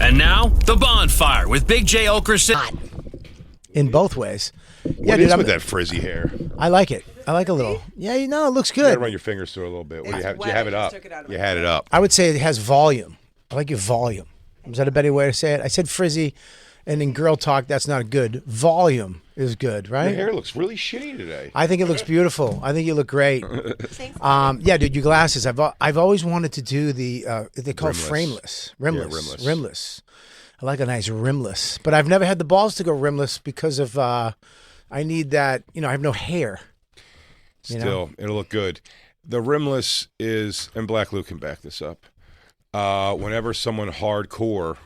And now, The Bonfire with Big J. Okerson. In both ways. What is with that frizzy hair? I like it. I like a little. Yeah, it looks You gotta good. run your fingers through a little bit. Do you have wet. it I up? just took it out of You my had it up. I would say it has volume. I like your volume. Is that a better way to say it? I said frizzy, and in girl talk, that's not good. Volume is good, right? Your hair looks really shitty today. I think it looks beautiful. I think you look great. Yeah, dude, your glasses. I've always wanted to do the they call it frameless, rimless. I like a nice rimless, but I've never had the balls to go rimless because of I need that. I have no hair. Still, it'll look good. The rimless is, and Black Luke can back this up. Whenever someone hardcore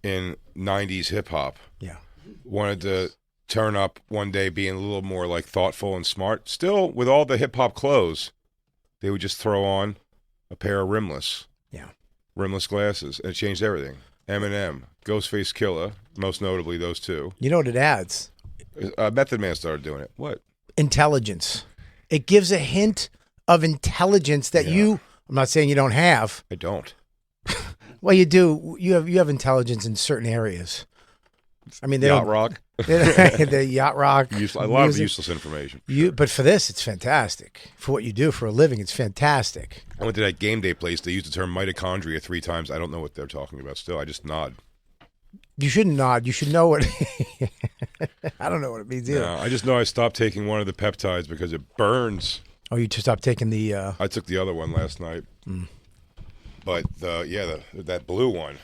in 90s hip hop wanted to turn up one day being a little more like thoughtful and smart, still with all the hip hop clothes, they would just throw on a pair of rimless glasses, and it changed everything. Eminem, Ghostface Killah, most notably those two. You know what it adds? Method Man started doing it. What? Intelligence. It gives a hint of intelligence that I'm not saying you don't have. I don't. Well, you do. You have intelligence in certain areas. I mean, Yacht rock. The yacht rock. A lot of useless information. But for this, it's fantastic. For what you do for a living, it's fantastic. I went to that game day place. They used the term mitochondria 3 times. I don't know what they're talking about still. I just nod. You shouldn't nod. You should know what. I don't know what it means either. No, I just know I stopped taking one of the peptides because it burns. Oh, you just stopped taking the. I took the other one last night. But that blue one.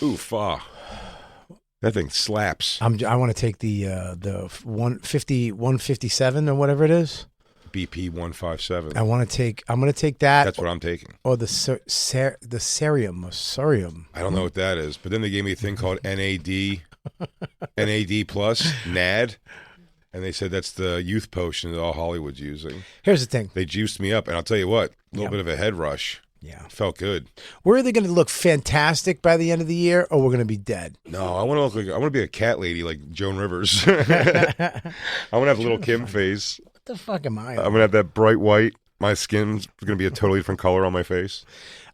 Oof, that thing slaps. I want to take the 157 or whatever it is. BP 157. I'm going to take that. That's what I'm taking. Or the cerium or sorium. I don't know what that is, but then they gave me a thing called NAD plus, NAD, and they said that's the youth potion that all Hollywood's using. Here's the thing. They juiced me up, and I'll tell you what, a little bit of a head rush. Yeah. Felt good. We're either going to look fantastic by the end of the year or we're going to be dead. No, I want to be a cat lady like Joan Rivers. I want to have a little Kim face. What the fuck am I? I'm going to have that bright white. My skin's going to be a totally different color on my face.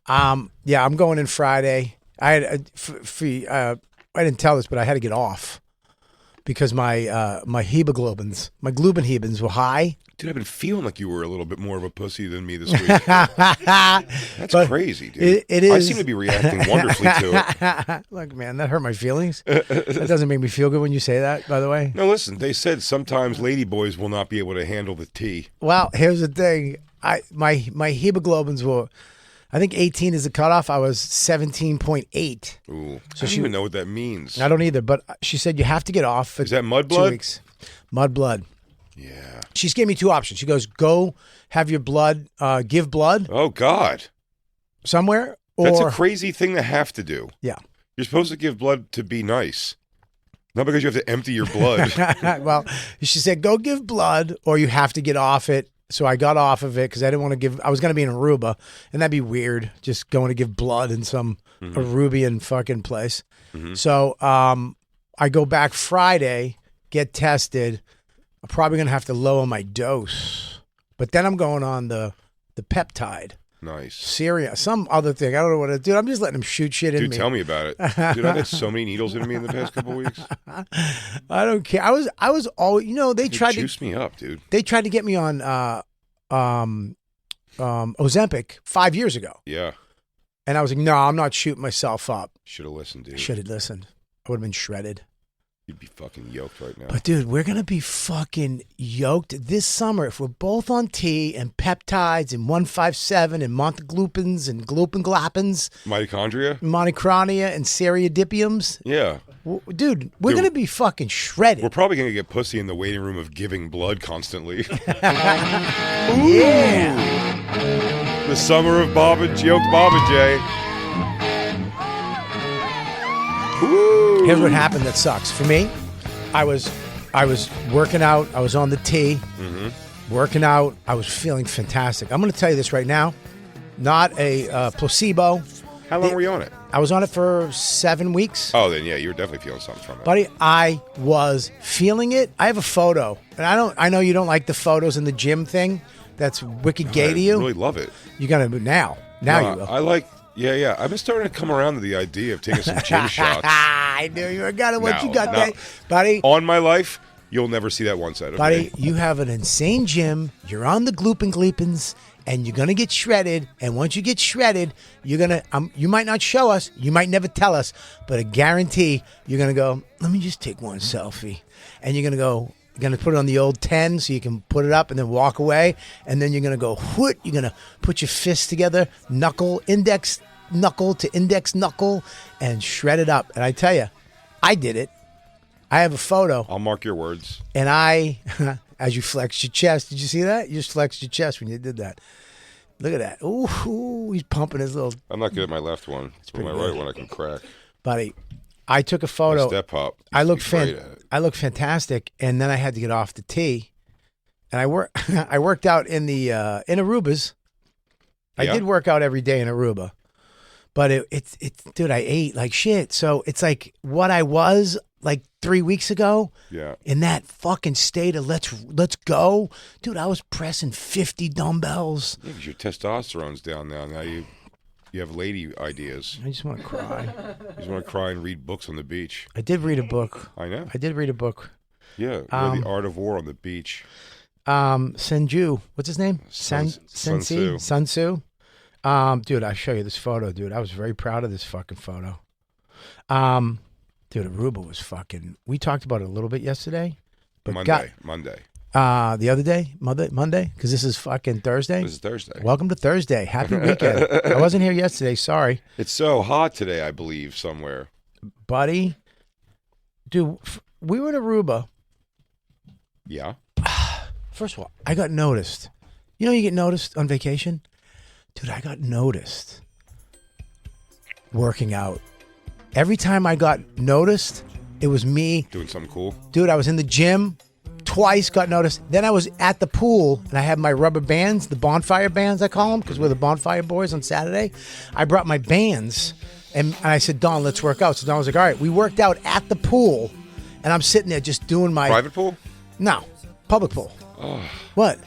Yeah, I'm going in Friday. I didn't tell this, but I had to get off because my hemoglobins, my globin were high. Dude, I've been feeling like you were a little bit more of a pussy than me this week. That's crazy, dude. It is. I seem to be reacting wonderfully to it. Look, man, that hurt my feelings. That doesn't make me feel good when you say that, by the way. No, listen, they said sometimes ladyboys will not be able to handle the tea. Well, here's the thing. My hemoglobins were, I think 18 is the cutoff. I was 17.8. Ooh, so I don't even know what that means. I don't either, but she said you have to get off for Is that mud blood? 2 weeks. Mud blood. Yeah. She's gave me 2 options. She goes, go have your blood, give blood. Oh, God. Somewhere. That's a crazy thing to have to do. Yeah. You're supposed to give blood to be nice. Not because you have to empty your blood. Well, she said, go give blood or you have to get off it. So I got off of it because I didn't want to give, I was going to be in Aruba and that'd be weird. Just going to give blood in some Arubian fucking place. So I go back Friday, get tested. I'm probably going to have to lower my dose. But then I'm going on the peptide. Nice. Syria, some other thing. I don't know what to do. I'm just letting them shoot shit in me. Dude, tell me about it. Dude, I've had so many needles in me in the past couple of weeks. I don't care. I was all, they tried to juice me up, dude. They tried to get me on Ozempic 5 years ago. Yeah. And I was like, no, I'm not shooting myself up. Should have listened, dude. I should have listened. I would have been shredded. You'd be fucking yoked right now. But dude, we're going to be fucking yoked this summer if we're both on T and peptides and 157 and monteglupins and glupin-glapins. Mitochondria? Monochronia and seriodipiums. Yeah. Dude, we're going to be fucking shredded. We're probably going to get pussy in the waiting room of giving blood constantly. Yeah. The summer of yoked Baba J. Ooh. Here's what happened that sucks. For me, I was working out. I was on the T, working out. I was feeling fantastic. I'm going to tell you this right now. Not a placebo. How long were you on it? I was on it for 7 weeks. Oh, then yeah, you were definitely feeling something from it. Buddy, I was feeling it. I have a photo. And I know you don't like the photos in the gym thing. That's wicked gay to you. I really love it. You got to now. Now you will. I like Yeah. I've been starting to come around to the idea of taking some gym shots. I knew you were gonna. What No, you got, no. there, buddy? On my life, you'll never see that one side of Buddy, me. you have an insane gym. You're on the glooping gleepins, and you're gonna get shredded. And once you get shredded, you're gonna. You might not show us. You might never tell us. But I guarantee you're gonna go. Let me just take one selfie, and you're gonna go. You're gonna put it on the old 10 so you can put it up and then walk away. And then you're gonna go. Whoot! You're gonna put your fists together, index knuckle to index knuckle, and shred it up. And I tell you, I did it. I have a photo. I'll mark your words. And as you flexed your chest, did you see that? You just flexed your chest when you did that. Look at that. Ooh, he's pumping his little. I'm not good at my left one. It's my right one I can crack. Buddy, I took a photo. Step hop. I look great at it. I look fantastic, and then I had to get off the tee, and I worked out in the in Arubas. I Yeah. did work out every day in Aruba, but it's dude, I ate like shit. So it's like what I was like 3 weeks ago. Yeah. In that fucking state of let's go, dude. I was pressing 50 dumbbells. Yeah, 'cause your testosterone's down now. Now you have lady ideas. I just want to cry. You just want to cry and read books on the beach. I did read a book. I know. I did read a book. Yeah. The Art of War on the beach. Senju, what's his name? Sun Tzu. Sun Tzu. Dude, I'll show you this photo, dude. I was very proud of this fucking photo. Dude, Aruba was fucking. We talked about it a little bit yesterday, but Monday. The other day, Monday, because this is fucking Thursday. This is Thursday. Welcome to Thursday. Happy weekend. I wasn't here yesterday. Sorry, It's so hot today, I believe, somewhere. buddy. Dude, we were in Aruba. Yeah. First of all, I got noticed. You know, you get noticed on vacation, dude. I got noticed working out. Every time I got noticed, it was me. Doing something cool. Dude, I was in the gym twice, got noticed. Then I was at the pool, and I had my rubber bands, the Bonfire bands, I call them, because we're the Bonfire boys on Saturday. I brought my bands, and I said, Don, let's work out. So Don was like, all right. We worked out at the pool, and I'm sitting there just doing my... Private pool? No, public pool. Oh. What?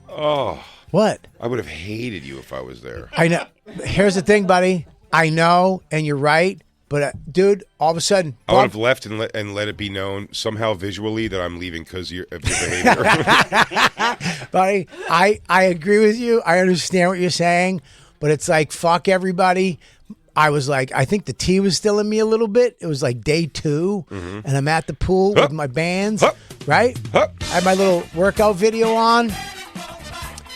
Oh. What? I would have hated you if I was there. I know. Here's the thing, buddy. I know, and you're right. But, dude, all of a sudden... I would have left and let it be known somehow visually that I'm leaving because of your behavior. Buddy, I agree with you. I understand what you're saying. But it's like, fuck everybody. I was like, I think the tea was still in me a little bit. It was like day 2. Mm-hmm. And I'm at the pool with my bands. Right? Huh. I had my little workout video on.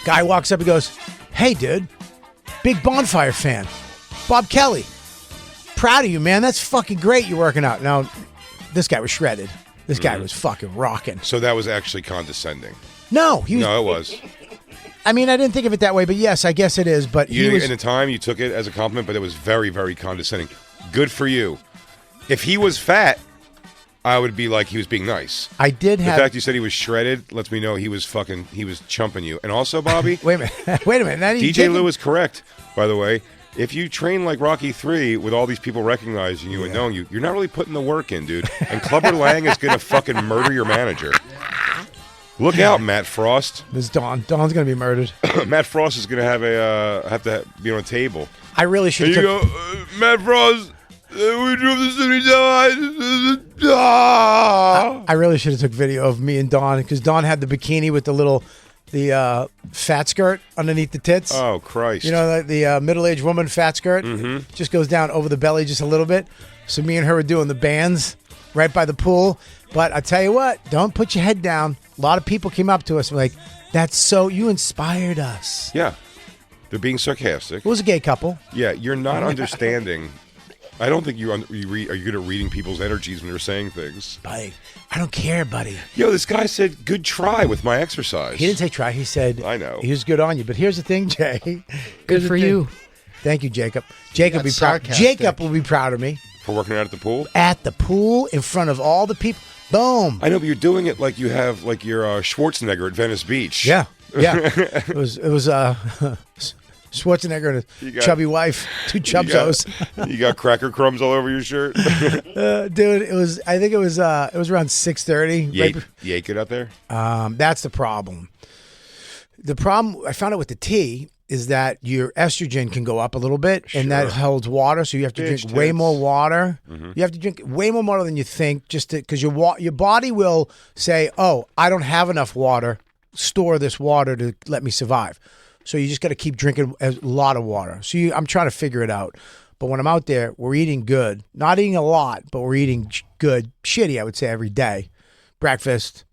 Guy walks up and goes, hey, dude. Big Bonfire fan. Bob Kelly. Proud of you, man. That's fucking great you're working out. Now, this guy was shredded. This guy was fucking rocking. So that was actually condescending. No, he was. No, it was. I mean, I didn't think of it that way, but yes, I guess it is. But You he was. in the time you took it as a compliment, but it was very, very condescending. Good for you. If he was fat, I would be like he was being nice. I did The have. fact you said he was shredded lets me know he was chumping you. And also, Bobby, Wait a minute. Wait a minute. Now you DJ take Lou it- is correct, by the way. If you train like Rocky 3 with all these people recognizing you and knowing you, you're not really putting the work in, dude. And Clubber Lang is going to fucking murder your manager. Look out, Matt Frost. This is Dawn. Dawn's gonna be murdered. Matt Frost is going to have to be on a table. I really should Here have. you go, Matt Frost. We drove the city down. I really should have took video of me and Dawn because Dawn had the bikini with the fat skirt underneath the tits. Oh, Christ. You know, the middle-aged woman fat skirt just goes down over the belly just a little bit. So me and her were doing the bands right by the pool. But I tell you what, don't put your head down. A lot of people came up to us and were like, that's so, you inspired us. Yeah. They're being sarcastic. It was a gay couple. Yeah, you're not understanding. I don't think are you good at reading people's energies when they're saying things. Buddy, I don't care, buddy. Yo, this guy said, good try with my exercise. He didn't say try. He said, I know. He was good on you. But here's the thing, Jay. Good for you. Thank you, Jacob. Jacob be proud. sarcastic. Jacob will be proud of me. For working out at the pool? At the pool, in front of all the people. Boom. I know, but you're doing it like you have, like you're Schwarzenegger at Venice Beach. Yeah. It was Schwarzenegger and You a got- chubby wife, 2 chubzos. You got cracker crumbs all over your shirt. Dude, it was. I think it was around 6:30. Yake it out there? That's the problem. The problem I found out with the tea is that your estrogen can go up a little bit, and that holds water, so you have to drink Bitch way tits. more water. You have to drink way more water than you think, just because your body will say, "Oh, I don't have enough water. Store this water to let me survive." So you just got to keep drinking a lot of water. So I'm trying to figure it out. But when I'm out there, we're eating good. Not eating a lot, but we're eating good. Shitty, I would say, every day. Breakfast,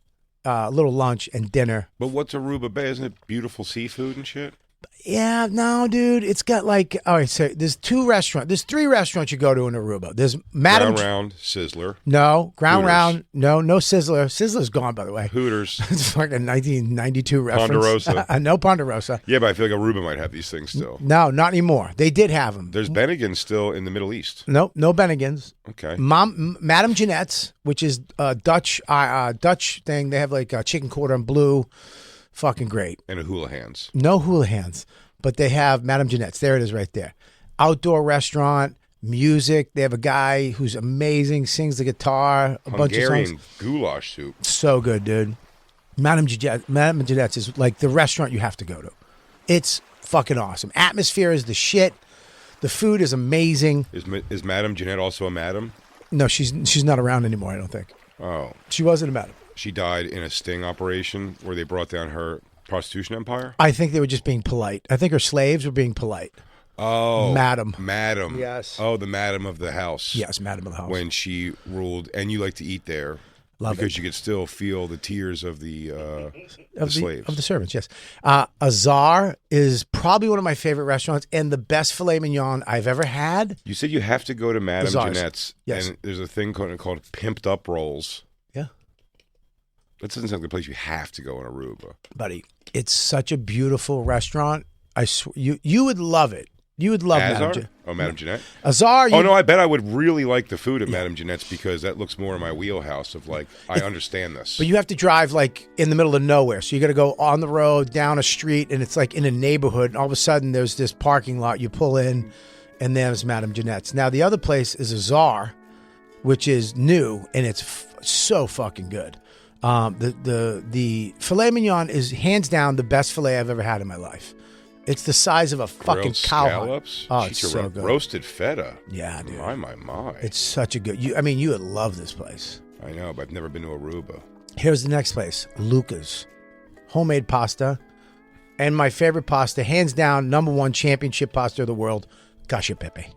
a little lunch, and dinner. But what's Aruba Bay? Isn't it beautiful seafood and shit? Yeah, no, dude. It's got like, all right, so there's 3 restaurants you go to in Aruba. There's Madam... Ground Round, Sizzler. No, Ground Hooters. Round. No Sizzler. Sizzler's gone, by the way. Hooters. It's fucking 1992 reference. Ponderosa. No Ponderosa. Yeah, but I feel like Aruba might have these things still. No, not anymore. They did have them. There's Bennigan still in the Middle East. No Bennigans. Okay. Madame Jeanette's, which is a Dutch thing. They have like a chicken cordon bleu. Fucking great. And a Hula Hands. No hula hands, but they have Madame Jeanette's. There it is right there. Outdoor restaurant, music. They have a guy who's amazing, sings the guitar, a bunch of Hungarian songs. goulash soup. So good, dude. Madame Jeanette's is like the restaurant you have to go to. It's fucking awesome. Atmosphere is the shit. The food is amazing. Is Madame Jeanette also a madam? No, she's not around anymore, I don't think. Oh. She wasn't a madam. She died in a sting operation where they brought down her prostitution empire? I think they were just being polite. I think her slaves were being polite. Oh. Madam. Yes. Oh, the madam of the house. Yes, madam of the house. When she ruled, and you like to eat there. Love because it. you could still feel the tears of the slaves. Of the servants, yes. Azar is probably one of my favorite restaurants and the best filet mignon I've ever had. You said you have to go to Madame Azar's. Jeanette's. Yes. And there's a thing called pimped up rolls. Yeah. That doesn't sound like a place you have to go in Aruba. Buddy, it's such a beautiful restaurant. I you would love it. You would love Azar? Madame Madame Jeanette? Azar. Oh, no, I bet I would really like the food at Madame Jeanette's because that looks more in my wheelhouse of like, I understand this. But you have to drive like in the middle of nowhere. So you got to go on the road, down a street, and it's like in a neighborhood. And all of a sudden there's this parking lot. You pull in, and there's Madame Jeanette's. Now, the other place is Azar, which is new, and it's so fucking good. The filet mignon is hands down the best filet I've ever had in my life. It's the size of a fucking Grilled cow. scallops? Oh, it's so good. Roasted feta. Yeah, dude. My. It's such a good. You would love this place. I know, but I've never been to Aruba. Here's the next place, Luca's, homemade pasta, and my favorite pasta, hands down, #1 championship pasta of the world, cacio pepe.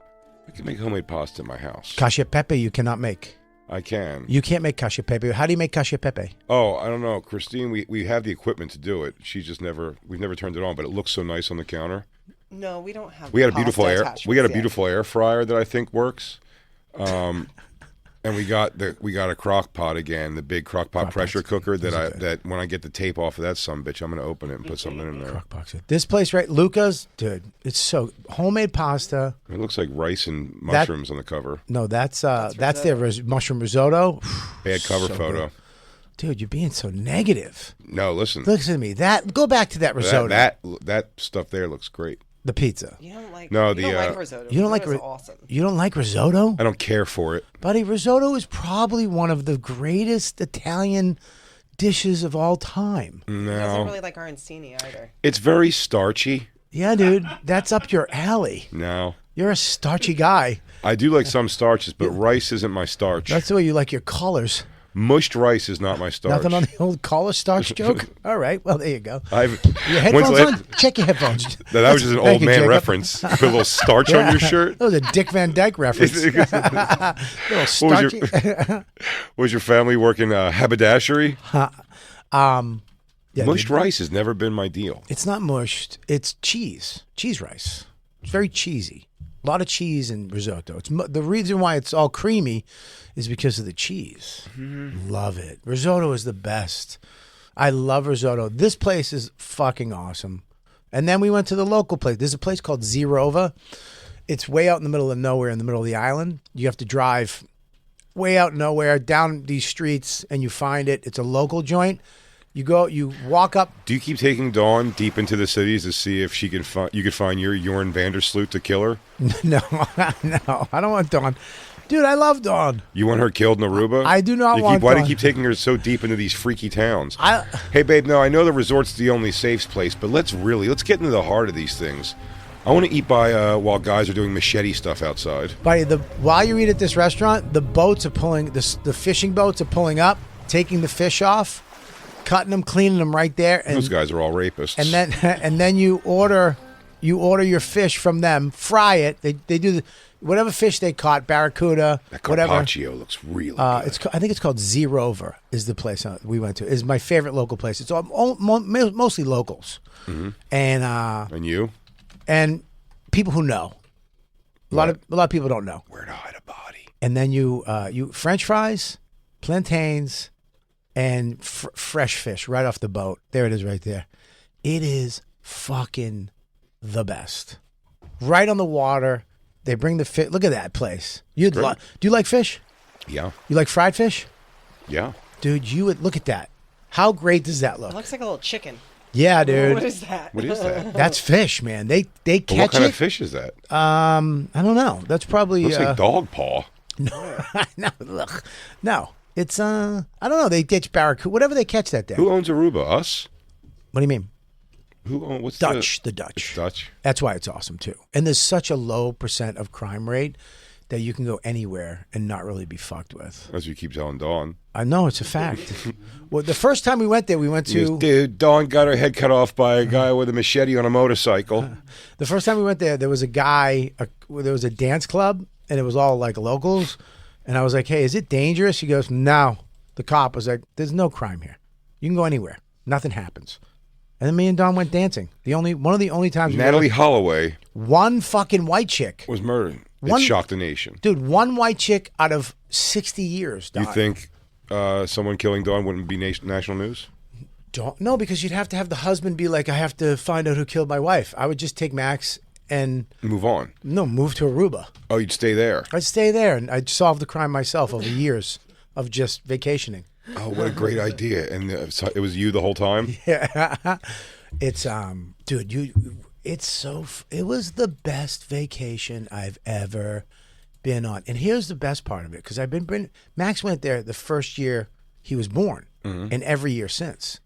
I can make homemade pasta in my house. Cacio pepe you cannot make. I can. You can't make cacio pepe. How do you make cacio pepe? Oh, I don't know, Christine. We have the equipment to do it. She's just we've never turned it on, but it looks so nice on the counter. No, we don't have. We got a beautiful pasta beautiful air fryer that I think works. And we got a crock pot again, the big crock pot pressure cooker that when I get the tape off of that sumbitch, I'm gonna open it and put something in there. This place, right, Luca's, dude, it's so homemade pasta. It looks like rice and mushrooms on the cover. No, that's their mushroom risotto. Bad cover photo. Good. Dude, you're being so negative. No, listen. Listen to me. Go back to that risotto. That stuff there looks great. The pizza. You don't like. No, you don't like risotto. You don't like Risotto's awesome. You don't like risotto? I don't care for it. Buddy, risotto is probably one of the greatest Italian dishes of all time. He doesn't really like arancini either. It's very starchy. Yeah, dude. That's up your alley. No. You're a starchy guy. I do like some starches, but rice isn't my starch. That's the way you like your collars. Mushed rice is not my starch. Nothing on the old collar starch joke? All right. Well, there you go. Your headphones on? Check your headphones. That was just an old man reference. Put a little starch on your shirt. That was a Dick Van Dyke reference. Little starchy. Was your family working haberdashery? Yeah, mushed rice has never been my deal. It's not mushed. It's cheese. Cheese rice. It's very cheesy. A lot of cheese in risotto. It's the reason why it's all creamy is because of the cheese. Love it. Risotto is the best. I love risotto. This place is fucking awesome. And then we went to the local place. There's a place called Zerova. It's way out in the middle of nowhere, in the middle of the island. You have to drive way out nowhere down these streets, and you find it. It's a local joint. You go, you walk up. Do you keep taking Dawn deep into the cities to see if she can you could find your Jorn Vandersloot to kill her? No, I don't want Dawn. Dude, I love Dawn. You want her killed in Aruba? I do not want Why do Dawn. you keep taking her so deep into these freaky towns? I- Hey, babe, no, I know the resort's the only safe place, but let's get into the heart of these things. I want to eat by while guys are doing machete stuff outside. While you eat at this restaurant, the boats are pulling, the fishing boats are pulling up, taking the fish off, cutting them, cleaning them right there. And, Those guys are all rapists. and then you order your fish from them, fry it. They do whatever fish they caught, barracuda, that whatever. carpaccio looks really good. I think it's called Z-Rover is the place we went to. Is my favorite local place. It's mostly locals, And you? and people who know. A lot of people don't know. Where to hide a body. And then you French fries, plantains, and fresh fish right off the boat. There it is, right there. It is fucking the best. Right on the water. They bring the fish. Look at that place. Do you like fish? Yeah. You like fried fish? Yeah. Dude, you would look at that. How great does that look? It looks like a little chicken. Yeah, dude. What is that? What is that? That's fish, man. They But catch what kind it. of fish is that? I don't know. That's probably Looks like dog paw. no. Ugh. No, it's I don't know. They catch barracuda, whatever they catch that day. Who owns Aruba? Us? What do you mean? What's Dutch, the Dutch. It's Dutch. That's why it's awesome too. And there's such a low % of crime rate that you can go anywhere and not really be fucked with. As you keep telling Dawn. I know, it's a fact. Well, the first time we went there, we went to Dude, Dawn got her head cut off by a guy with a machete on a motorcycle. the first time we went there. There was a guy. There was a dance club, and it was all like locals. And I was like, "Hey, is it dangerous?" He goes, "No." The cop was like, "There's no crime here. You can go anywhere. Nothing happens." And then me and Don went dancing. One of the only times Natalie Holloway one fucking white chick. was murdered. One- It shocked the nation. Dude, one white chick out of 60 years. You Don. think someone killing Dawn wouldn't be national news? No, because you'd have to have the husband be like, I have to find out who killed my wife. I would just take Max and Move on. move to Aruba. Oh, you'd stay there. I'd stay there and I'd solve the crime myself over years of just vacationing. Oh, what a great idea! And it was you the whole time. Yeah, it's dude, it was the best vacation I've ever been on. And here's the best part of it, because Max went there the first year he was born, and every year since.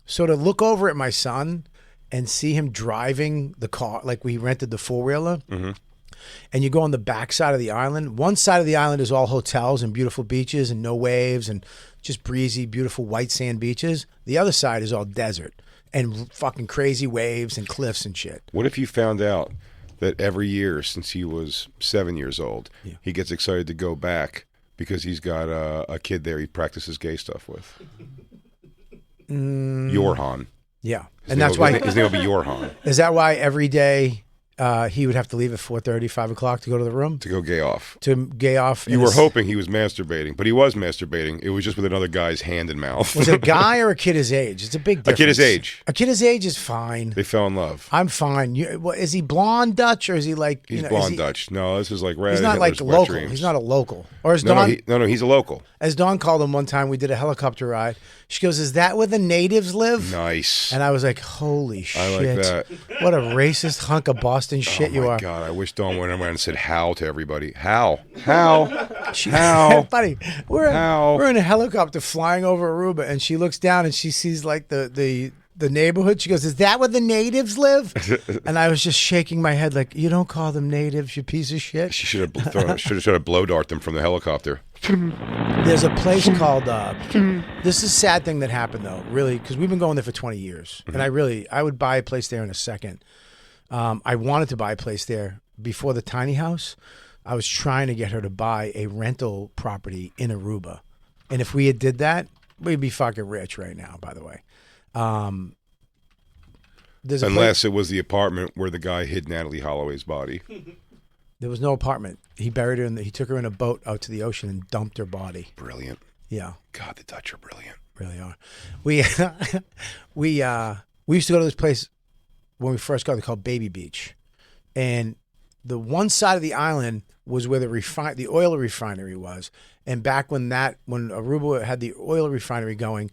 So to look over at my son and see him driving the car, like we rented the 4-wheeler, and you go on the back side of the island. One side of the island is all hotels and beautiful beaches and no waves and just breezy, beautiful white sand beaches. The other side is all desert and fucking crazy waves and cliffs and shit. What if you found out that every year since he was 7 years old, he gets excited to go back because he's got a kid there he practices gay stuff with? Yorhan. Yeah. His And name that's will be- why, his name will be Yorhan. is that why every day he would have to leave at 4:30, 5 o'clock to go to the room? To go gay off. To gay off? You were hoping he was masturbating, but he was masturbating. It was just with another guy's hand and mouth. Was it a guy or a kid his age? It's a big difference. A kid his age. A kid his age is fine. They fell in love. I'm fine. Is he blonde Dutch or is he like... He's is blonde he- Dutch. No, this is like right He's out not of like Hitler's wet local. dreams. He's not a local. Or as No, Dawn, no, he's a local. as Dawn called him one time, we did a helicopter ride. She goes, "Is that where the natives live?" Nice. And I was like, "Holy shit! I like that. What a racist hunk of Boston shit Oh you my are." God, I wish Dawn went around and said how to everybody. How? How? buddy, we're How? in a helicopter flying over Aruba, and she looks down and she sees like the neighborhood. She goes, "Is that where the natives live?" And I was just shaking my head like, "You don't call them natives, you piece of shit." She should have tried to blow dart them from the helicopter. There's a place called. This is a sad thing that happened though, really, because we've been going there for 20 years, and I would buy a place there in a second. I wanted to buy a place there before the tiny house. I was trying to get her to buy a rental property in Aruba, and if we had did that, we'd be fucking rich right now. By the way, there's a Unless it was the apartment where the guy hid Natalie Holloway's body. there was no apartment. He buried her he took her in a boat out to the ocean and dumped her body. Brilliant. Yeah. God, the Dutch are brilliant. Really are. We we used to go to this place when we first got there called Baby Beach, and the one side of the island was where the oil refinery was. And back when Aruba had the oil refinery going,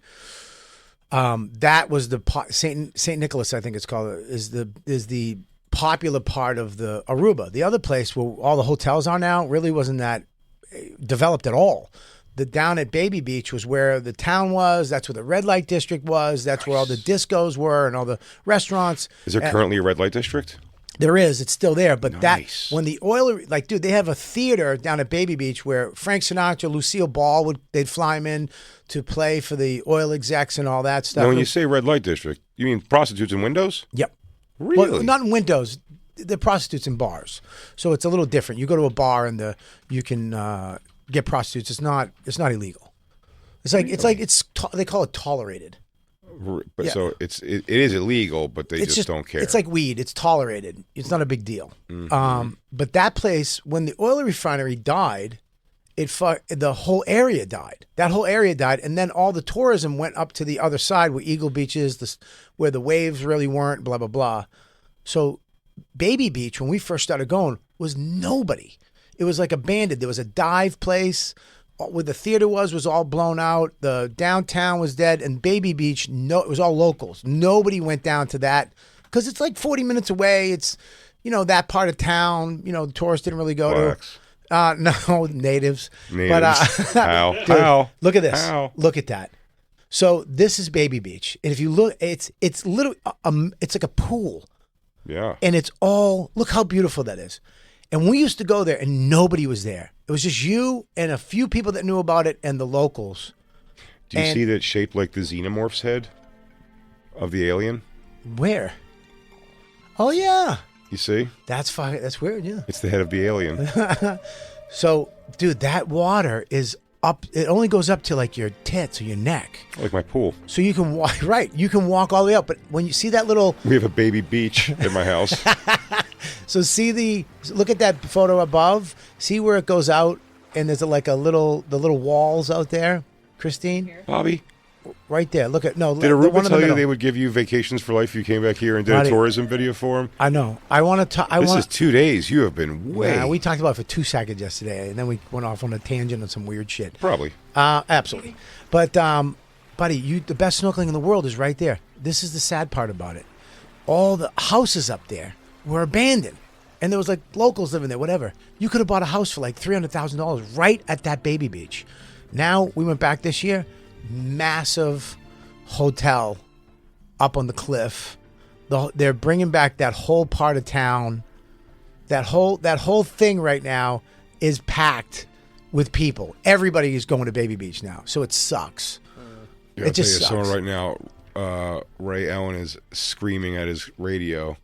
that was the Saint Nicholas, I think it's called, is the popular part of the Aruba. The other place where all the hotels are now really wasn't that. developed at all. The down at Baby Beach was where the town was. That's where the red light district was. That's where all the discos were and all the restaurants. Is there currently a red light district? There is. It's still there. But Nice. when the oil, like, dude, they have a theater down at Baby Beach where Frank Sinatra, Lucille Ball, they'd fly him in to play for the oil execs and all that stuff. Now, when you say red light district, you mean prostitutes and windows? Yep. Really? Well, not in windows. They're prostitutes in bars. So it's a little different. You go to a bar and you can get prostitutes. It's not illegal. They call it tolerated. But Yeah. so it is illegal, but they just don't care. It's like weed. It's tolerated. It's not a big deal. Mm-hmm. But that place, when the oil refinery died, the whole area died. That whole area died, and then all the tourism went up to the other side where Eagle Beach is, where the waves really weren't. Blah blah blah. So, Baby Beach, when we first started going, was nobody. It was like abandoned. There was a dive place. Where the theater was all blown out. The downtown was dead, and Baby Beach, it was all locals. Nobody went down to that because it's like 40 minutes away. It's, that part of town. Tourists didn't really go Blacks. to. No, natives. Natives. But, How? dude, How? look at this. How? Look at that. So this is Baby Beach, and if you look, it's literally it's like a pool, Yeah. and it's all. Look how beautiful that is. And we used to go there, and nobody was there. It was just you and a few people that knew about it and the locals. Do you see that shaped like the xenomorph's head of the alien? Where? Oh, yeah. You see? That's weird, yeah. It's the head of the alien. So, dude, that water is up. It only goes up to like your tits or your neck. Like my pool. So you can walk, right. You can walk all the way up. But when you see that little. We have a baby beach at my house. So look at that photo above. See where it goes out, and there's the little walls out there, Christine. Bobby, Right there. Look at did the Aruba one in the tell you middle. they would give you vacations for life if you came back here and did Buddy, a tourism video for them? I know. I want to. This is 2 days. You have been way. Yeah, we talked about it for 2 seconds yesterday, and then we went off on a tangent on some weird shit. Probably. Absolutely. But, buddy, the best snorkeling in the world is right there. This is the sad part about it. All the houses up there were abandoned. And there was like locals living there, whatever. You could have bought a house for like $300,000 right at that Baby Beach. Now, we went back this year, massive hotel up on the cliff. They're bringing back that whole part of town. That whole thing right now is packed with people. Everybody is going to Baby Beach now, so it sucks. Yeah, It just I'll tell you, sucks. someone right now, Ray Allen is screaming at his radio,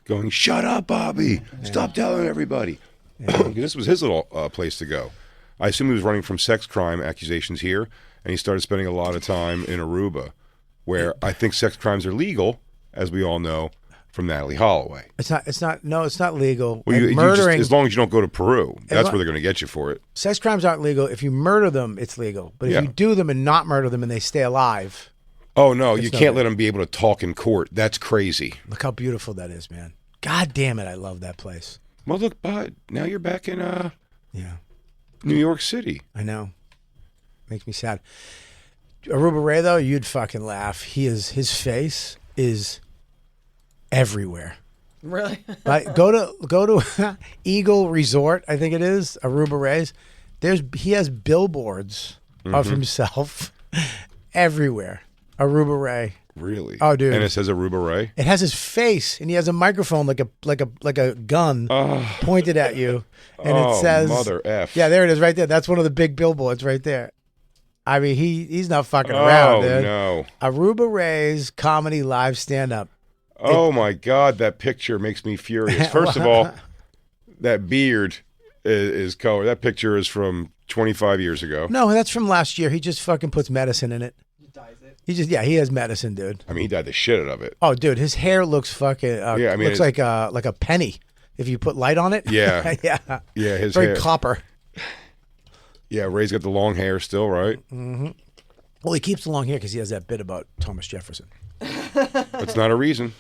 going, "Shut up, Bobby! Stop telling everybody." Because this was his little place to go. I assume he was running from sex crime accusations here, and he started spending a lot of time in Aruba, where I think sex crimes are legal, as we all know, from Natalie Holloway. It's not legal. Well, And murdering, as long as you don't go to Peru, that's lo- where they're going to get you for it. sex crimes aren't legal. If you murder them, it's legal. But if Yeah. you do them and not murder them and they stay alive, Oh, no, you not can't right. let them be able to talk in court. That's crazy. look how beautiful that is, man. God damn it, I love that place. Well, look, bud, now you're back in Yeah, New York City. I know. Makes me sad. Aruba Ray, though, you'd fucking laugh. His face is everywhere. Really? Like, go to Eagle Resort, I think it is, Aruba Ray's. He has billboards of himself everywhere. Aruba Ray. Really? Oh, dude. And it says Aruba Ray? It has his face, and he has a microphone like a gun pointed at you, and it says Mother F. Yeah, there it is, right there. That's one of the big billboards right there. I mean, he's not fucking around, dude. No. Aruba Ray's comedy live stand up. Oh, my God, that picture makes me furious. First of all, that beard is color. That picture is from 25 years ago. No, that's from last year. He just fucking puts medicine in it. He dyes it. He has medicine, dude. I mean, he died the shit out of it. Oh, dude, his hair looks fucking Yeah, I mean, looks like a penny if you put light on it. Yeah. yeah, Yeah, his very hair. copper. Yeah, Ray's got the long hair still, right? Well, he keeps the long hair because he has that bit about Thomas Jefferson. That's not a reason.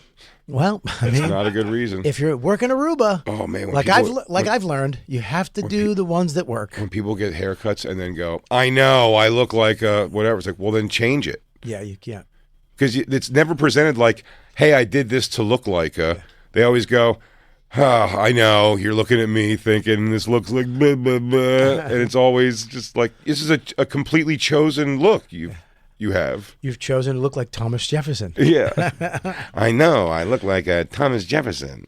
Well, I mean, Not a good reason. if you're working Aruba, Oh, man. When like people, I've learned, you have to do the ones that work. when people get haircuts and then go, I know, I look like whatever. It's like, well, then change it. Yeah, you can't. Because it's never presented like, hey, I did this to look like a. They always go, I know you're looking at me thinking this looks like blah, blah, blah, and it's always just like this is a completely chosen look you have. You've chosen to look like Thomas Jefferson. Yeah, I know. I look like Thomas Jefferson.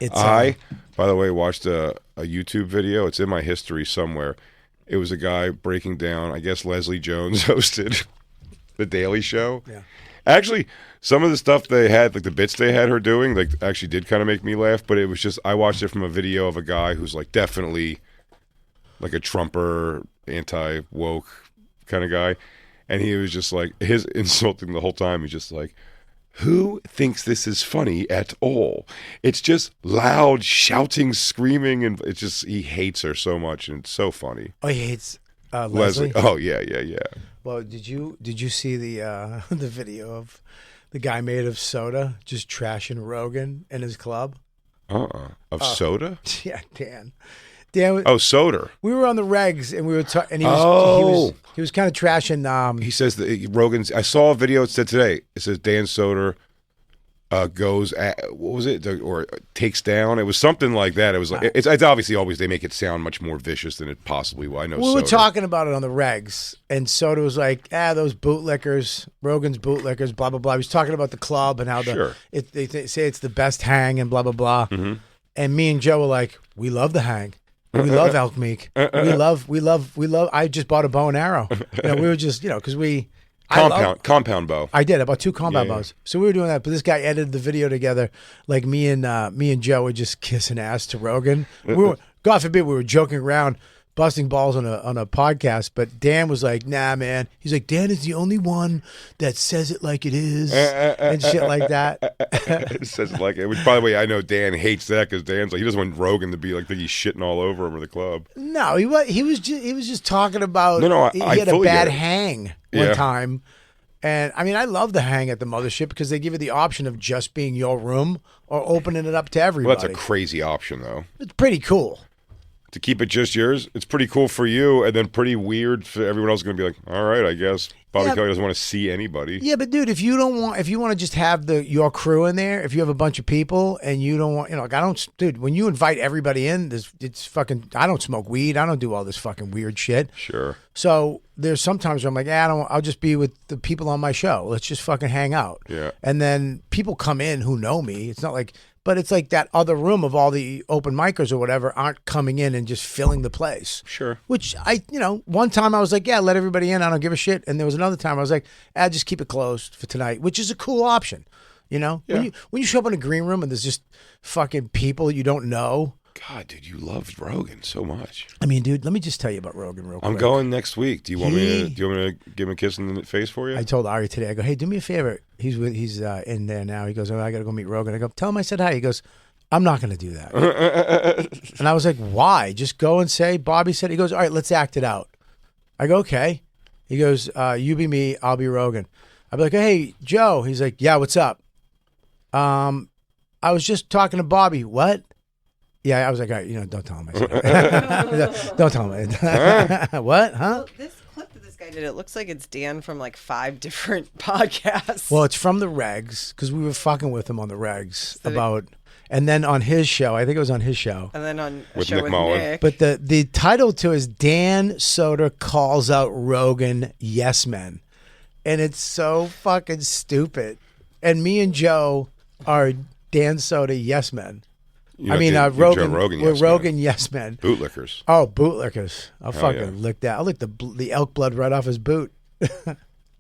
By the way, watched a YouTube video. It's in my history somewhere. It was a guy breaking down. I guess Leslie Jones hosted The Daily Show. Yeah. Actually, some of the stuff they had, like the bits they had her doing, like actually did kind of make me laugh. But it was just I watched it from a video of a guy who's like definitely like a Trumper, anti-woke kind of guy, and he was just like his insulting the whole time. He's just like, "Who thinks this is funny at all? It's just loud shouting, screaming, and it's just he hates her so much, and it's so funny." Oh, he hates Leslie. Oh yeah. Well, did you see the the video of the guy made of soda just trashing Rogan in his club? Of soda? Yeah, Dan. Dan. Oh, soda. We were on the regs and we were talking, and he was kind of trashing. He says that Rogan's. I saw a video. It said today. It says Dan Soder goes at, what was it, or takes down. It was something like that. It was like it's obviously always they make it sound much more vicious than it possibly will. I know. We were talking about it on the regs, and Soda was like, those bootlickers, Rogan's bootlickers, blah blah blah. He was talking about the club and how they say it's the best hang and blah blah blah. Mm-hmm. And me and Joe were like, we love the hang. We love Elk Meek. We love. I just bought a bow and arrow. We were just, because we. Compound bow. I did. I bought 2 compound bows. So we were doing that. But this guy edited the video together, like me and Joe were just kissing ass to Rogan. We were, God forbid, we were joking around, busting balls on a podcast. But Dan was like, "Nah, man." He's like, "Dan is the only one that says it like it is," and shit like that. It says it like it. Which, by the way, I know Dan hates that because Dan's like he doesn't want Rogan to be like think he's shitting all over him or the club. No, he was just talking about. He had a bad hang one time. And I mean, I love the hang at the mothership because they give you the option of just being your room or opening it up to everybody. Well, that's a crazy option, though. It's pretty cool. To keep it just yours, it's pretty cool for you, and then pretty weird for everyone else. Going to be like, all right, I guess Bobby Kelly doesn't want to see anybody. Yeah, but dude, if you want to just have your crew in there, if you have a bunch of people and you don't want, dude, when you invite everybody in, it's fucking. I don't smoke weed. I don't do all this fucking weird shit. Sure. So there's sometimes where I'm like, I'll just be with the people on my show. Let's just fucking hang out. Yeah. And then people come in who know me. It's not like. But it's like that other room of all the open micers or whatever aren't coming in and just filling the place. Sure. Which one time I was like, let everybody in. I don't give a shit. And there was another time I was like, just keep it closed for tonight, which is a cool option. Yeah. When you show up in a green room and there's just fucking people you don't know. God, dude, you loved Rogan so much. I mean, dude, let me just tell you about Rogan real quick. I'm going next week. Do you want me to give him a kiss in the face for you? I told Ari today, I go, hey, do me a favor. He's in there now. He goes, I got to go meet Rogan. I go, tell him I said hi. He goes, I'm not going to do that. And I was like, why? Just go and say, Bobby said. He goes, all right, let's act it out. I go, okay. He goes, you be me, I'll be Rogan. I'll be like, hey, Joe. He's like, yeah, what's up? I was just talking to Bobby. What? Yeah, I was like, all right, don't tell him. Don't tell him. What? Huh? Well, this clip that this guy did, it looks like it's Dan from like 5 different podcasts. Well, it's from the regs because we were fucking with him on the regs and then on his show, I think it was on his show. And then on a with show Nick with Mullen. Nick. But the title to it is Dan Soder calls out Rogan yes men. And it's so fucking stupid. And me and Joe are Dan Soder yes men. Rogan. We're Rogan yes men. Bootlickers. Oh, bootlickers! I'll fucking lick that. I'll lick the elk blood right off his boot.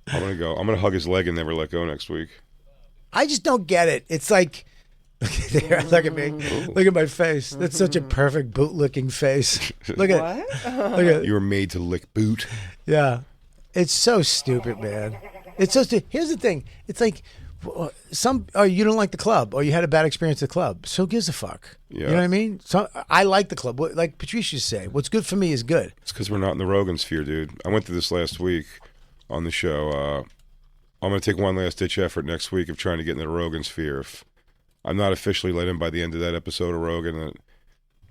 I'm gonna hug his leg and never let go next week. I just don't get it. It's like, look at me. Look at my face. That's such a perfect boot-licking face. Look at what? Look at. You were made to lick boot. Yeah, it's so stupid, man. It's so stupid. Here's the thing. It's like. You don't like the club, or you had a bad experience at the club. So gives a fuck. Yeah. You know what I mean? So I like the club. Like Patricia say, what's good for me is good. It's because we're not in the Rogan sphere, dude. I went through this last week on the show. I'm going to take one last ditch effort next week of trying to get in the Rogan sphere. If I'm not officially let in by the end of that episode of Rogan, I'm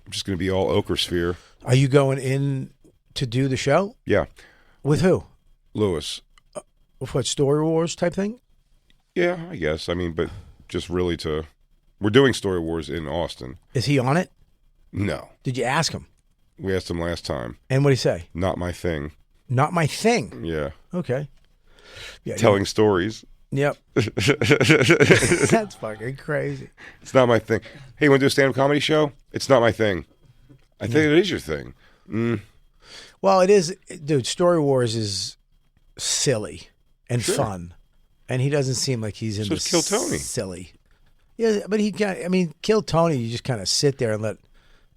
just going to be all ochre sphere. Are you going in to do the show? Yeah. With who? Lewis. What, Story Wars type thing? Yeah, I guess. I mean, but just really to We're doing Story Wars in Austin. Is he on it? No. Did you ask him? We asked him last time. And what did he say? Not my thing. Not my thing. Yeah. Okay. Yeah. Telling stories. Yep. That's fucking crazy. It's not my thing. Hey, you want to do a stand-up comedy show? It's not my thing. I think it is your thing. Well, it is, dude. Story Wars is silly and fun, and he doesn't seem like he's into Kill Tony. silly. Yeah, but he got. I mean, Kill Tony. You just kind of sit there and let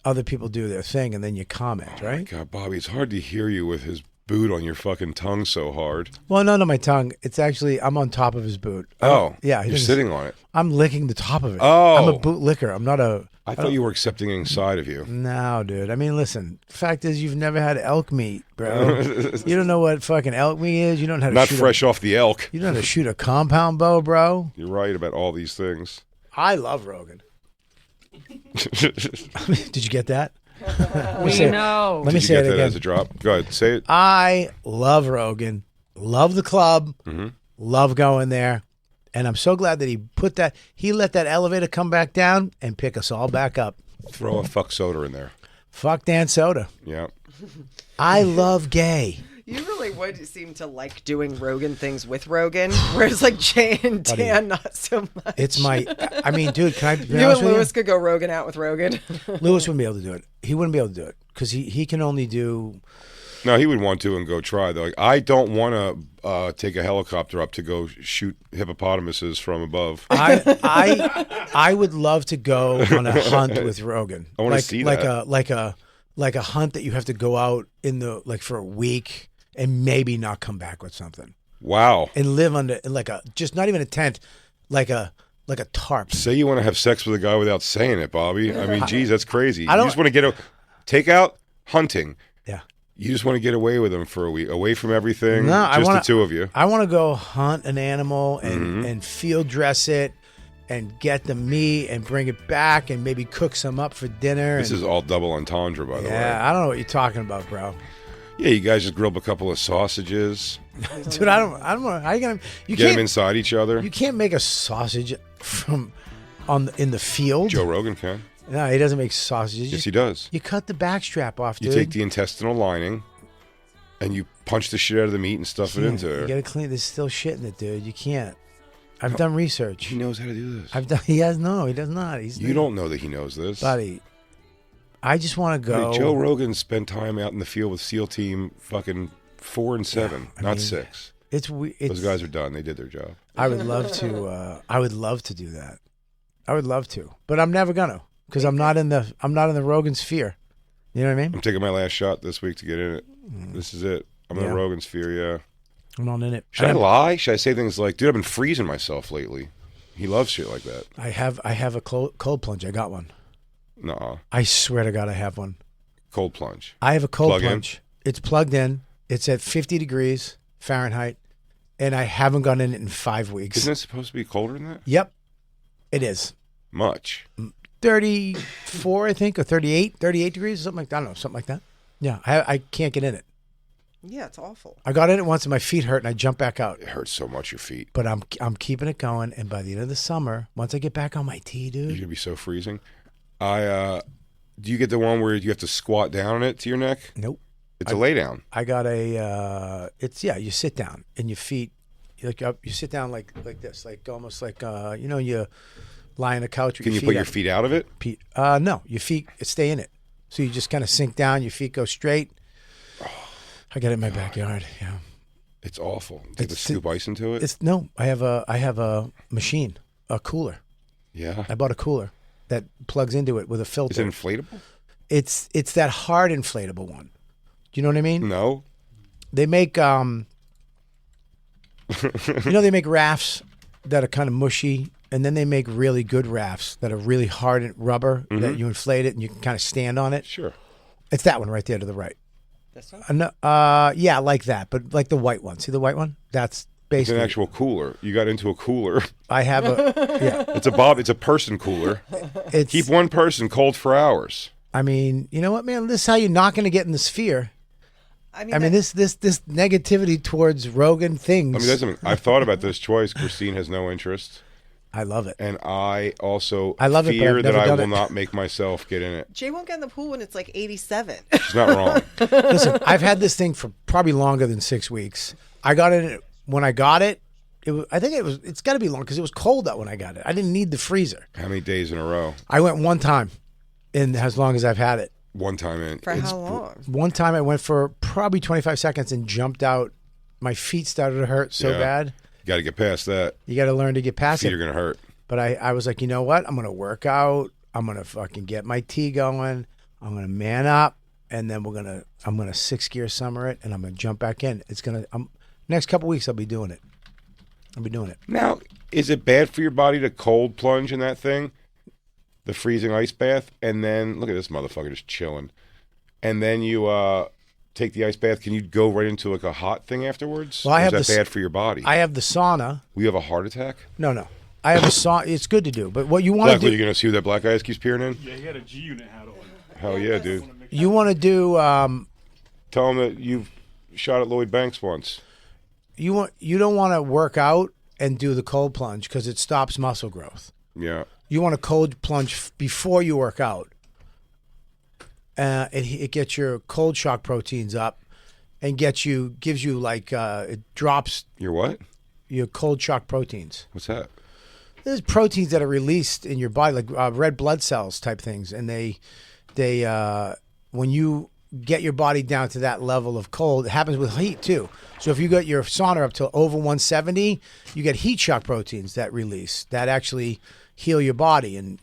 other people do their thing, and then you comment, right? God, Bobby, it's hard to hear you with his boot on your fucking tongue so hard. Well, not on my tongue. It's actually I'm on top of his boot. Oh, yeah. You're sitting on it. I'm licking the top of it. Oh, I'm a boot licker. I'm not a. I thought you were accepting it inside of you. No, dude. I mean, listen. Fact is, you've never had elk meat, bro. You don't know what fucking elk meat is. You don't know how to Not shoot fresh off the elk. You don't know how to shoot a compound bow, bro. You're right about all these things. I love Rogan. Did you get that? We know. Let me Did you say get it that again. as a drop? Go ahead, say it. I love Rogan. Love the club. Love going there. And I'm so glad that he put that. He let that elevator come back down and pick us all back up. Throw a fuck soda in there. Fuck Dan Soda. Yeah. I love gay. You really would seem to like doing Rogan things with Rogan, whereas like Jay and Dan, not so much. It's my. I mean, dude, can I be You honest and with Lewis could go Rogan out with Rogan. Lewis wouldn't be able to do it. He wouldn't be able to do it because he can only do. No, he would want to and go try. Though, like, I don't want to take a helicopter up to go shoot hippopotamuses from above. I would love to go on a hunt with Rogan. I wanna see that. Like a hunt that you have to go out in the for a week and maybe not come back with something. Wow. And live under like a just not even a tent, like a tarp. Say you want to have sex with a guy without saying it, Bobby. I mean, geez, that's crazy. You don't- just want to take out hunting. Yeah. You just want to get away with him for a week, away from everything. No, just I wanna, the two of you. I want to go hunt an animal and field dress it and get the meat and bring it back and maybe cook some up for dinner. This is all double entendre, by the way. Yeah, I don't know what you're talking about, bro. Yeah, you guys just grill up a couple of sausages, Dude, I don't know. How you gonna? You get them can't. inside each other. You can't make a sausage in the field. Joe Rogan can. No, he doesn't make sausages. Yes, he does. You cut the backstrap off, You dude. take the intestinal lining, and you punch the shit out of the meat and stuff it into You there. gotta clean. There's still shit in it, dude. You can't. I've done research. He knows how to do this. I've done. He has no. He does not. He's You don't know that he knows this. buddy. I just want to Hey, go. Joe Rogan spent time out in the field with SEAL Team fucking 4 and 7, I not mean, 6. It's Those guys are done. They did their job. I would love to. I would love to do that. I would love to, but I'm never gonna because I'm not in the Rogan sphere. You know what I mean? I'm taking my last shot this week to get in it. This is it. I'm in Yeah. the Rogan sphere, yeah. I'm not in it. Should I lie? Should I say things like, dude, I've been freezing myself lately? He loves shit like that. I have a cold plunge. I got one. Nuh-uh. I swear to God, I have one. Cold plunge. I have a cold Plug in? plunge. It's plugged in. It's at 50 degrees Fahrenheit, and I haven't gone in it in 5 weeks. Isn't it supposed to be colder than that? Yep, it is. Much. 34, I think, or 38 degrees, something like that. I don't know, something like that. Yeah, I can't get in it. Yeah, it's awful. I got in it once, and my feet hurt, and I jumped back out. It hurts so much, your feet. But I'm keeping it going, and by the end of the summer, once I get back on my tee, You're dude. going to be so freezing. Do you get the one where you have to squat down on it to your neck? Nope. It's a lay down. I got a. You sit down, and your feet, you sit down like this, like almost like you lie on a couch. With Can you feet put your up. feet out of it? No, your feet stay in it. So you just kind of sink down, your feet go straight. I got it in my backyard. Yeah. It's awful. Do you have to scoop ice into it? I have a machine, a cooler. Yeah. I bought a cooler that plugs into it with a Is filter. it inflatable? It's that hard inflatable one. Do you know what I mean? No. They make they make rafts that are kind of mushy, and then they make really good rafts that are really hard and rubber that you inflate it and you can kind of stand on it. Sure. It's that one right there to the right. This one? Yeah, like that, but like the white one. See the white one? That's It's basically an actual cooler. You got into a cooler. I have a It's a person cooler. it's Keep one person cold for hours. I mean, you know what, man? This is how you're not going to get in the sphere. I mean, this negativity towards Rogan things. I mean, I've thought about this twice. Christine has no interest. I love it. And I also love it, but fear I've that never I done will it. not make myself get in it. Jay won't get in the pool when it's like 87. She's not wrong. Listen, I've had this thing for probably longer than 6 weeks. I got it when I got it. I think it's got to be long because it was cold out when I got it. I didn't need the freezer. How many days in a row? I went one time, in as long as I've had it. One time in. For how long? One time I went for probably 25 seconds and jumped out. My feet started to hurt so bad. You got to get past that. You got to learn to get past Feet it. are going to hurt. But I was like, you know what? I'm going to work out. I'm going to fucking get my tea going. I'm going to man up. And then I'm going to 6-gear summer it. And I'm going to jump back in. Next couple weeks, I'll be doing it. Now, is it bad for your body to cold plunge in that thing? The freezing ice bath? And then, look at this motherfucker just chilling. And then you take the ice bath. Can you go right into like a hot thing afterwards? Well, Or is that bad for your body? I have the sauna. Will you have a heart attack? No. I have a sauna. It's good to do. But what you want to Black, are you do... going to see who that black guy keeps peering in? Yeah, he had a G unit hat on. Hell yeah, dude. You want to do... Tell him that you've shot at Lloyd Banks once. You don't want to work out and do the cold plunge because it stops muscle growth. Yeah. You want to cold plunge before you work out. It gets your cold shock proteins up and gives you like it drops Your what? your cold shock proteins. What's that? There's proteins that are released in your body, like red blood cells type things, and they when you get your body down to that level of cold, it happens with heat too. So if you got your sauna up to over 170, you get heat shock proteins that release that actually heal your body, and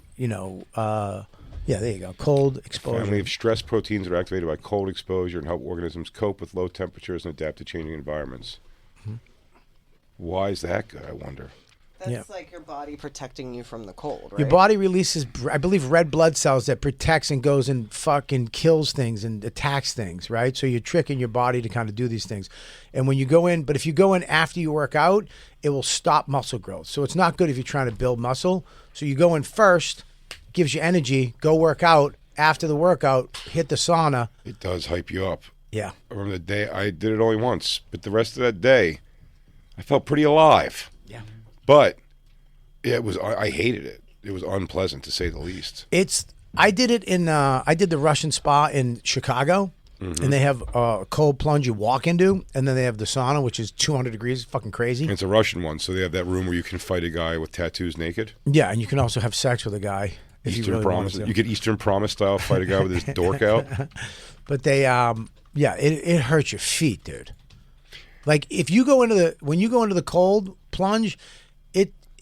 yeah, there you go. Cold exposure. Family of stress proteins are activated by cold exposure and help organisms cope with low temperatures and adapt to changing environments. Mm-hmm. Why is that good, I wonder? That's like your body protecting you from the cold, right? Your body releases, I believe, red blood cells that protects and goes and fucking kills things and attacks things, right? So you're tricking your body to kind of do these things. And when you go in, but if you go in after you work out, it will stop muscle growth. So it's not good if you're trying to build muscle. So you go in first, gives you energy, go work out. After the workout, hit the sauna. It does hype you up. Yeah. I remember the day, I did it only once, but the rest of that day, I felt pretty alive. Yeah. But it was, I hated it. It was unpleasant to say the least. I did it I did the Russian spa in Chicago, and they have a cold plunge you walk into, and then they have the sauna, which is 200 degrees. It's fucking crazy. And it's a Russian one, so they have that room where you can fight a guy with tattoos naked. Yeah, and you can also have sex with a guy if you Eastern really Promise. wanted to. You could Eastern Promise style fight a guy with his dork out. But they, it hurts your feet, dude. Like when you go into the cold plunge,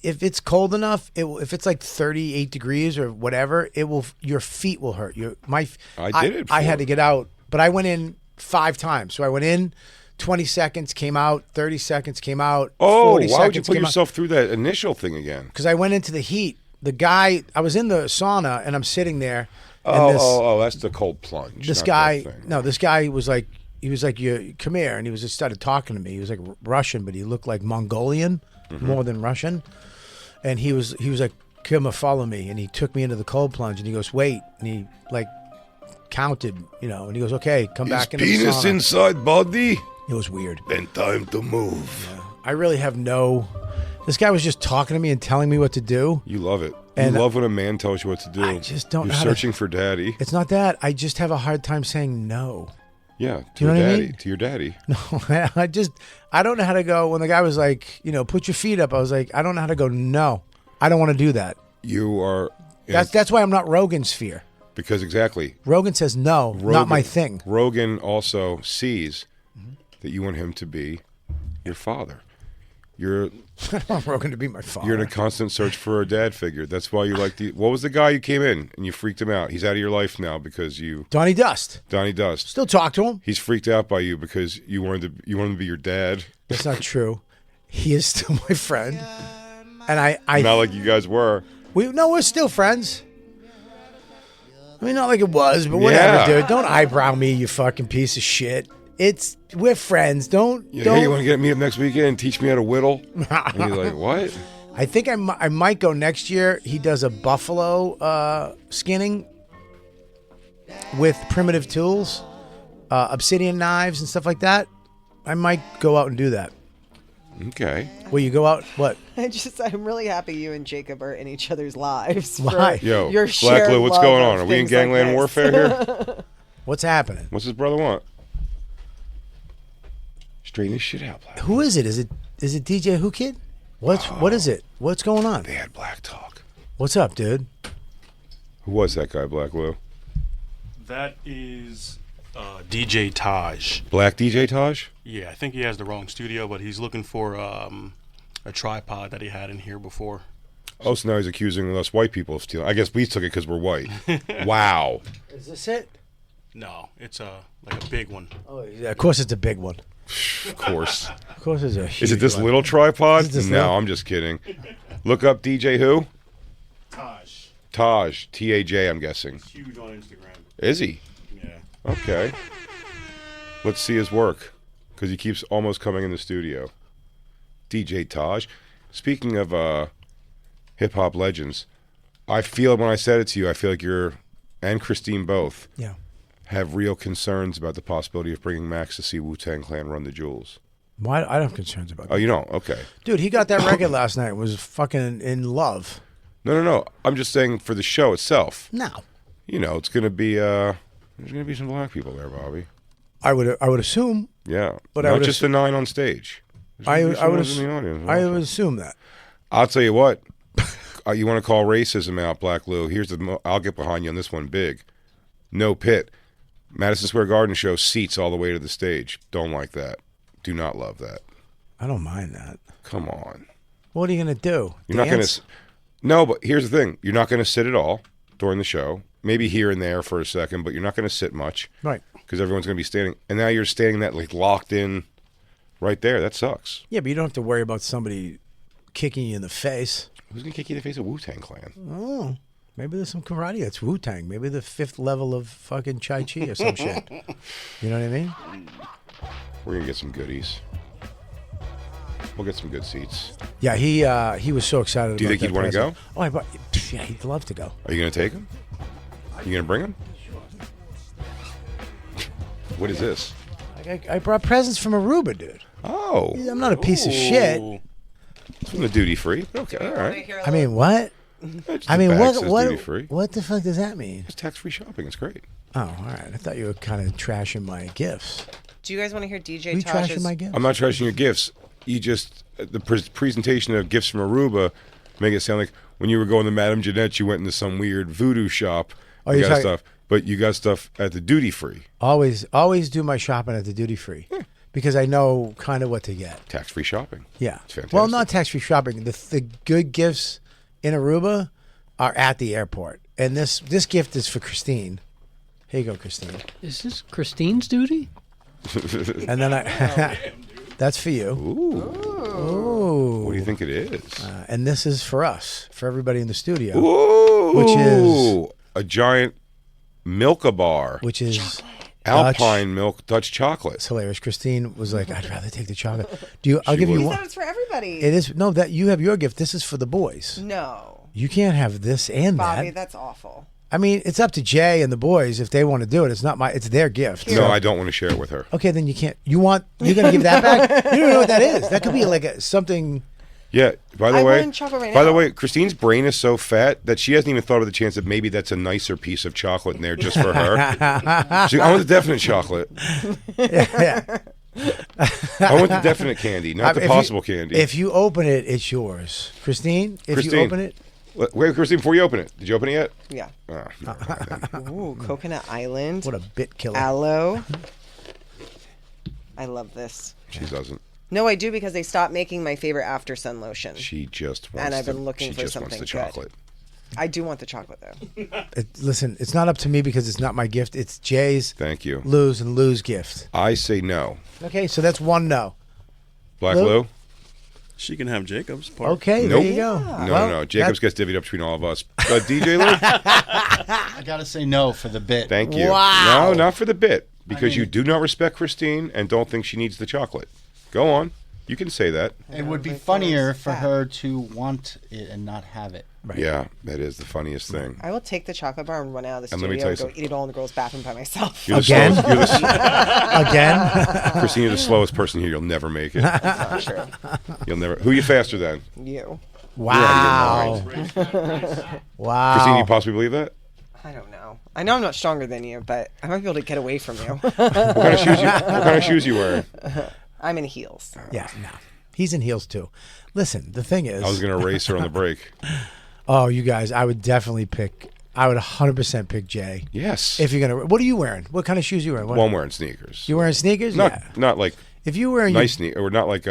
if it's cold enough, if it's like 38 degrees or whatever, your feet will hurt. I did it I had before. to get out, but I went in 5 times. So I went in 20 seconds, came out 30 seconds, came out. Oh, 40 why would you seconds, put came out. yourself through that initial thing again? Because I went into the heat. The guy, I was in the sauna and I'm sitting there. And That's the cold plunge. This not guy, that thing. no, this guy was like, you come here, and he was just started talking to me. He was like Russian, but he looked like Mongolian more than Russian. And he was like, come follow me, and he took me into the cold plunge, and he goes, wait, and he like counted, and he goes, okay, come back into the Penis sauna. inside body. It was weird. Then time to move. I really have this guy was just talking to me and telling me what to do. You love it. And you love when a man tells you what to do. I just don't You're know how to- searching for daddy. It's not that. I just have a hard time saying no. Yeah, you know your what I daddy. mean? To your daddy. No, I don't know how to go. When the guy was like, put your feet up, I was like, I don't know how to go. No, I don't want to do that. You are. That's why I'm not Rogan's fear. Because exactly. Rogan says no, not my thing. Rogan also sees that you want him to be your father. I don't want Rogan to be my father. You're in a constant search for a dad figure. That's why you like what was the guy you came in and you freaked him out? He's out of your life now because you. Donnie Dust. Donnie Dust. Still talk to him. He's freaked out by you because you wanted him to be your dad. That's not true. He is still my friend, and I not like you guys were. We're still friends. I mean, not like it was, but whatever, dude. Don't eyebrow me, you fucking piece of shit. We're friends. Don't. Hey, you want to get me up next weekend and teach me how to whittle? And you're like, what? I think I might go next year. He does a buffalo skinning with primitive tools, obsidian knives and stuff like that. I might go out and do that. Okay. Where you go out, what? I'm really happy you and Jacob are in each other's lives. Why? Yo, your Black shared Lou, what's love going of on? Are we in things like gangland this. warfare here? What's happening? What's his brother want? Straighten his shit out, Black. Who is it? Is it DJ Who Kid? What is it? What's going on? They had black talk. What's up, dude? Who was that guy, Black Lou? That is DJ Taj. Black DJ Taj? Yeah, I think he has the wrong studio, but he's looking for a tripod that he had in here before. Oh, so now he's accusing us white people of stealing. I guess we took it because we're white. Wow. Is this it? No, it's like a big one. Oh, yeah, of course it's a big one. Of course. Of course it's a huge Is it this one. little tripod? Is it this No, little? I'm just kidding. Look up DJ who? Taj. Taj. T-A-J, I'm guessing. He's huge on Instagram. Is he? Yeah. Okay. Let's see his work, because he keeps almost coming in the studio. DJ Taj. Speaking of hip-hop legends, I feel, when I said it to you, I feel like you're, and Christine both, Yeah. have real concerns about the possibility of bringing Max to see Wu-Tang Clan run the jewels. Why? I don't have concerns about that. Oh, you don't? Okay. Dude, he got that record last night. Was fucking in love. No. I'm just saying for the show itself. No. You know, it's going to be, there's going to be some black people there, Bobby. I would assume. Yeah. But I Not would just the 9 on stage. There's I gonna be some would others in the audience. I would assume that. I'll tell you what. You want to call racism out, Black Lou? I'll get behind you on this one big. No pit. Madison Square Garden show seats all the way to the stage. Don't like that. Do not love that. I don't mind that. Come on. What are you gonna do? You're not going Dance? to. No, but here's the thing. You're not going to sit at all during the show. Maybe here and there for a second, but you're not going to sit much. Right. Because everyone's going to be standing. And now you're standing that like locked in right there. That sucks. Yeah, but you don't have to worry about somebody kicking you in the face. Who's going to kick you in the face of Wu-Tang Clan? Oh, maybe there's some karate. It's Wu-Tang. Maybe the 5th level of fucking Chai Chi or some shit. You know what I mean? We're going to get some goodies. We'll get some good seats. Yeah, he was so excited. Do you think he'd want to go? Oh, yeah, he'd love to go. Are you going to take him? Are you going to bring him? What is this? I brought presents from Aruba, dude. Oh. I'm not a piece of shit. Ooh. It's from the duty free. Okay, all right. I mean, what? Just I the mean, bag says duty free. what the fuck does that mean? It's tax-free shopping. It's great. Oh, all right. I thought you were kind of trashing my gifts. Do you guys want to hear DJ Are you Taj's? trashing my gifts? I'm not trashing your gifts. You just the presentation of gifts from Aruba make it sound like when you were going to Madame Jeanette, you went into some weird voodoo shop. Oh, you you're got talking- stuff, but you got stuff at the duty free. Always do my shopping at the duty free because I know kind of what to get. Tax-free shopping. Yeah. It's fantastic. Well, not tax-free shopping. The good gifts in Aruba are at the airport, and this gift is for Christine. Here you go, Christine. Is this Christine's duty? And then that's for you. Ooh. What do you think it is? And this is for us, for everybody in the studio, Ooh, which is a giant Milka-Bar, which is Alpine milk Dutch chocolate. It's hilarious. Christine was like, "I'd rather take the chocolate." Do you? I'll She give you would. He one. said it's for everybody. It is no that you have your gift. This is for the boys. No, You can't have this and Bobby, that. that's awful. I mean, it's up to Jay and the boys if they want to do it. It's not my. It's their gift. No, So- I don't want to share it with her. Okay, then you can't. You're gonna give that back? You don't know what that is. That could be like something. Yeah. By the I way, want chocolate right by the now. way, Christine's brain is so fat that she hasn't even thought of the chance that maybe that's a nicer piece of chocolate in there just for her. I want the definite chocolate. Yeah. I want the definite candy, not the If possible you, candy. If you open it, it's yours, Christine. If Christine. you open it, Wait, Christine, before you open it, did you open it yet? Yeah. Oh, Ooh, Coconut Island. what a bit killer. Aloe. I love this. she doesn't. No, I do because they stopped making my favorite After Sun lotion. She just wants. And I've been looking she for just something wants the good. chocolate. I do want the chocolate though. Listen, it's not up to me because it's not my gift. It's Jay's, Thank you. Lou's gift. I say no. Okay, so that's one no. Black Lou? Lou? She can have Jacob's part. Okay, Nope. there you go. No. Jacobs gets divvied up between all of us. DJ Lou? I gotta say no for the bit. Thank you. Wow. No, not for the bit. Because you do not respect Christine and don't think she needs the chocolate. Go on. You can say that. It would be funnier for her to want it and not have it. Right. Yeah, that is the funniest thing. I will take the chocolate bar and run out of the And let me studio tell and you go eat it all in the girls' bathroom by myself. You're the Again? slowest- you're the- Again? Christine, you're the slowest person here. You'll never make it. Not true. You'll never. Who are you faster than? You. Wow. Christine, Wow. you possibly believe that? I don't know. I know I'm not stronger than you, but I might be able to get away from you. What kind of shoes you wearing? I'm in heels. Yeah, no. He's in heels too. Listen, the thing is, I was going to race her on the break. oh, you guys, I would definitely pick. I would 100% pick Jay. Yes. If you're gonna, what are you wearing? What kind of shoes are you wearing? What, Well, I'm wearing sneakers. you wearing sneakers? Not Yeah. not like If you wearing nice sneakers, or not like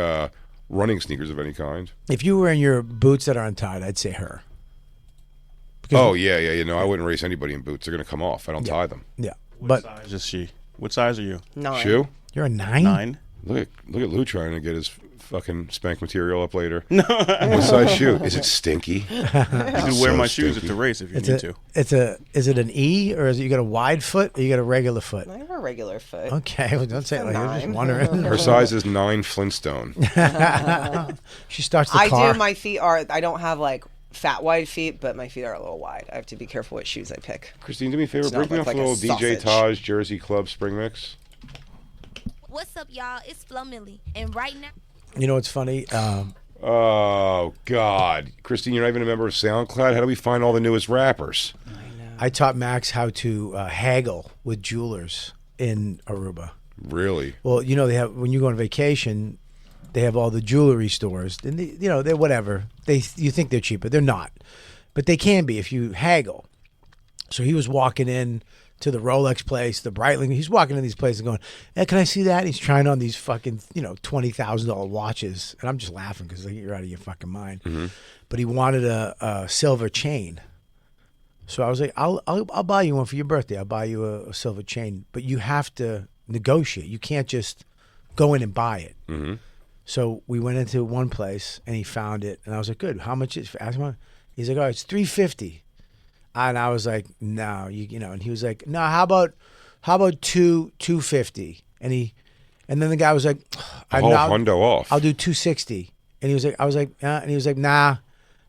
running sneakers of any kind. if you wearing your boots that are untied, I'd say her. Oh yeah. You know, I wouldn't race anybody in boots. They're going to come off. I don't tie them. Yeah, What but size is she? What size are you? 9. Shoe? you're a 9. 9. Look at Lou trying to get his fucking spank material up later. No. What size shoe? Is it stinky? You can wear my shoes at the race if you need to. Is it an E or is it you got a wide foot or you got a regular foot? I have a regular foot. Okay, well, don't say it like that. I'm just 9. wondering. Her size is 9 Flintstone. She starts the I car. do. My feet are. I don't have like fat wide feet, but my feet are a little wide. I have to be careful what shoes I pick. Christine, do me a favor. It's not Break me off like a a little DJ sausage. Taj Jersey Club Spring Mix. What's up, y'all? It's Flo Millie, and right now. You know what's funny? Oh, God. Christine, you're not even a member of SoundCloud? How do we find all the newest rappers? I taught Max how to haggle with jewelers in Aruba. Really? Well, you know they have when you go on vacation, they have all the jewelry stores, and they're whatever. You think they're cheap, but they're not. But they can be if you haggle. So he was walking in to the Rolex place, the Breitling. He's walking in these places going, hey, can I see that? He's trying on these fucking, $20,000 watches. And I'm just laughing because like, you're out of your fucking mind. Mm-hmm. But he wanted a silver chain. So I was like, I'll buy you one for your birthday. I'll buy you a silver chain. But you have to negotiate. You can't just go in and buy it. Mm-hmm. So we went into one place and he found it. And I was like, good. How much is it? Ask him. He's like, oh, it's $350. And I was like, no, and he was like, no, how about $250? And then the guy was like, hundo off. I'll do $260. And I was like, and he was like, nah.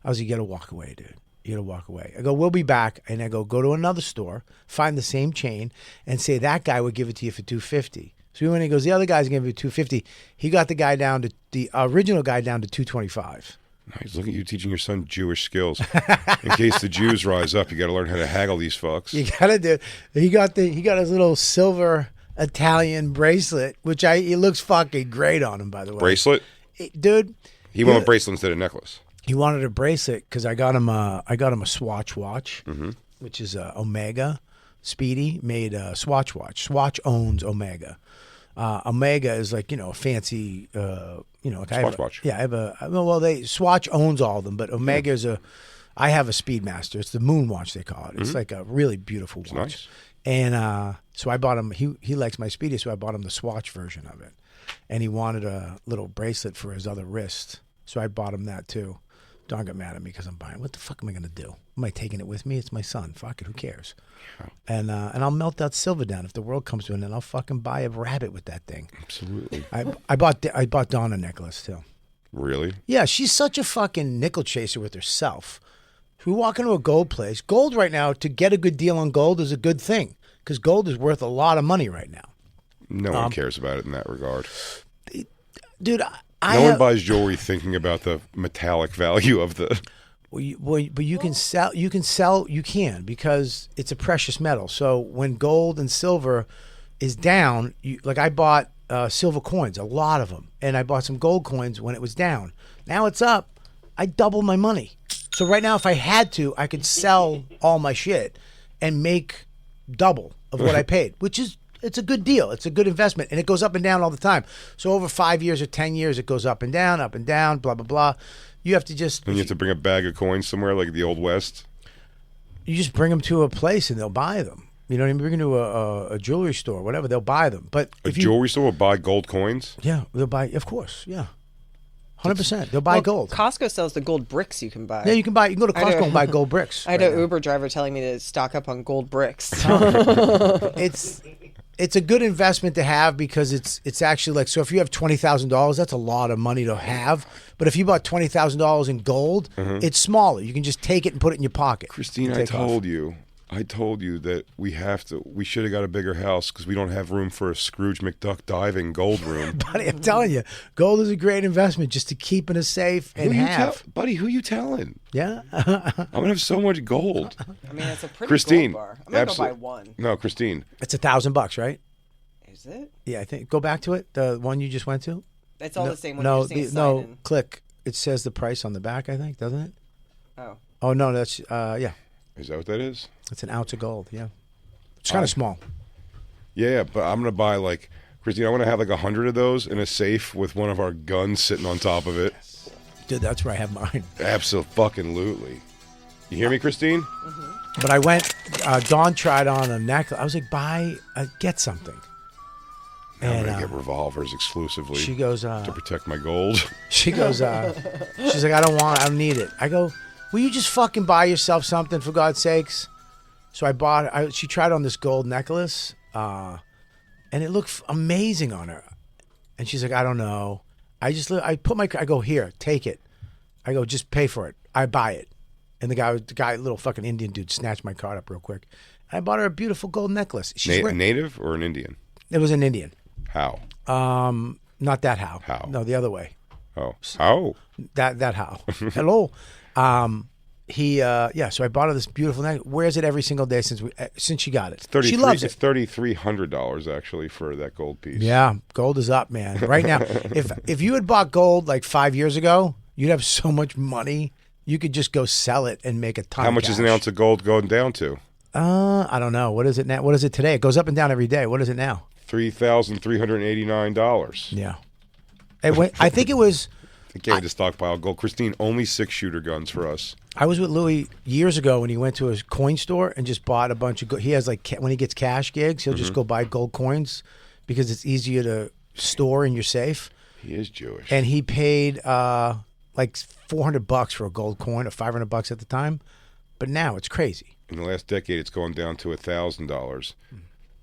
I was like, you gotta walk away, dude. You gotta walk away. I go, we'll be back. And I go to another store, find the same chain, and say that guy would give it to you for $250. So we went and he goes, the other guy's gonna give you $250. He got the original guy down to $225. Nice. Look at you teaching your son Jewish skills. In case the Jews rise up, you got to learn how to haggle these fucks. You gotta do. He got his little silver Italian bracelet, which it looks fucking great on him, by the way. Bracelet? Dude. He went with bracelet instead of necklace. He wanted a bracelet because I got him a Swatch watch, which is a Omega Speedy made a Swatch watch. Swatch owns Omega. Omega is like a fancy Swatch watch. Yeah, I have Swatch owns all of them, but Omega is I have a Speedmaster. It's the moon watch they call it. It's like a really beautiful watch. Nice. And so I bought him. He likes my Speedy, so I bought him the Swatch version of it. And he wanted a little bracelet for his other wrist, so I bought him that too. Don got mad at me because I'm buying. What the fuck am I gonna do? Am I taking it with me? It's my son. Fuck it. Who cares? And I'll melt that silver down if the world comes to an end. I'll fucking buy a rabbit with that thing. Absolutely. I bought Dawn a necklace too. Really? Yeah, she's such a fucking nickel chaser with herself. We walk into a gold place. Gold right now, to get a good deal on gold is a good thing because gold is worth a lot of money right now. No one cares about it in that regard. Dude, no one buys jewelry thinking about the metallic value of the. But you can sell. You can because it's a precious metal. So when gold and silver is down, I bought silver coins, a lot of them, and I bought some gold coins when it was down. Now it's up. I doubled my money. So right now, if I had to, I could sell all my shit and make double of what I paid, which is. It's a good deal. It's a good investment, and it goes up and down all the time. So over 5 years or 10 years, it goes up and down, blah, blah, blah. You have to just... And you have to bring a bag of coins somewhere like the Old West? You just bring them to a place, and they'll buy them. You know what I mean? Bring them to a jewelry store, whatever. They'll buy them. But a jewelry store will buy gold coins? Yeah, they'll buy... Of course, yeah. 100%. They'll buy gold. Costco sells the gold bricks you can buy. Yeah, you can go to Costco and buy gold bricks. I had an Uber driver telling me to stock up on gold bricks. it's a good investment to have because it's actually like, so if you have $20,000, that's a lot of money to have. But if you bought $20,000 in gold, it's smaller. You can just take it and put it in your pocket. Christine, I told you that we should have got a bigger house because we don't have room for a Scrooge McDuck diving gold room. Buddy, I'm telling you, gold is a great investment just to keep in a safe and have. Buddy, who you telling? Yeah. I'm gonna have so much gold. I mean, it's a pretty Christine, gold bar. I'm gonna go buy one. No, Christine. It's $1,000, right? Is it? Yeah, I think. Go back to it. The one you just went to. It's all the same one. No, No, click. It says the price on the back, I think, doesn't it? Oh. Oh no, that's yeah. Is that what that is? It's an ounce of gold. Yeah. It's kind of small. Yeah, but I'm gonna buy like Christine. I want to have like 100 of those in a safe with one of our guns sitting on top of it. Dude, that's where I have mine. Absolutely. You hear me, Christine? But I went. Dawn tried on a necklace. I was like, get something. I'm gonna get revolvers exclusively. She goes to protect my gold. She goes. She's like, I don't need it. I go, will you just fucking buy yourself something for God's sakes? So I bought. She tried on this gold necklace, and it looked amazing on her. And she's like, I don't know. I go, here, take it. I go, just pay for it. I buy it. And the guy, little fucking Indian dude, snatched my card up real quick. I bought her a beautiful gold necklace. She's native or an Indian? It was an Indian. How? Not that how. How? No, the other way. Oh. How? That how. Hello. So I bought her this beautiful necklace. Wears it every single day since she got it. She loves it. It's $3,300 actually for that gold piece. Yeah, gold is up, man. Right now, if you had bought gold like 5 years ago, you'd have so much money. You could just go sell it and make a ton. How of much cash. is an ounce of gold going down to? I don't know. What is it now? What is it today? It goes up and down every day. What is it now? $3,389. Yeah. I think it was. I gave the stockpile gold. Christine, only 6-shooter guns for us. I was with Louis years ago when he went to his coin store and just bought a bunch of. He has like when he gets cash gigs, he'll just go buy gold coins because it's easier to store in your safe. He is Jewish, and he paid like $400 for a gold coin, or $500 at the time, but now it's crazy. In the last decade, it's gone down to $1,000.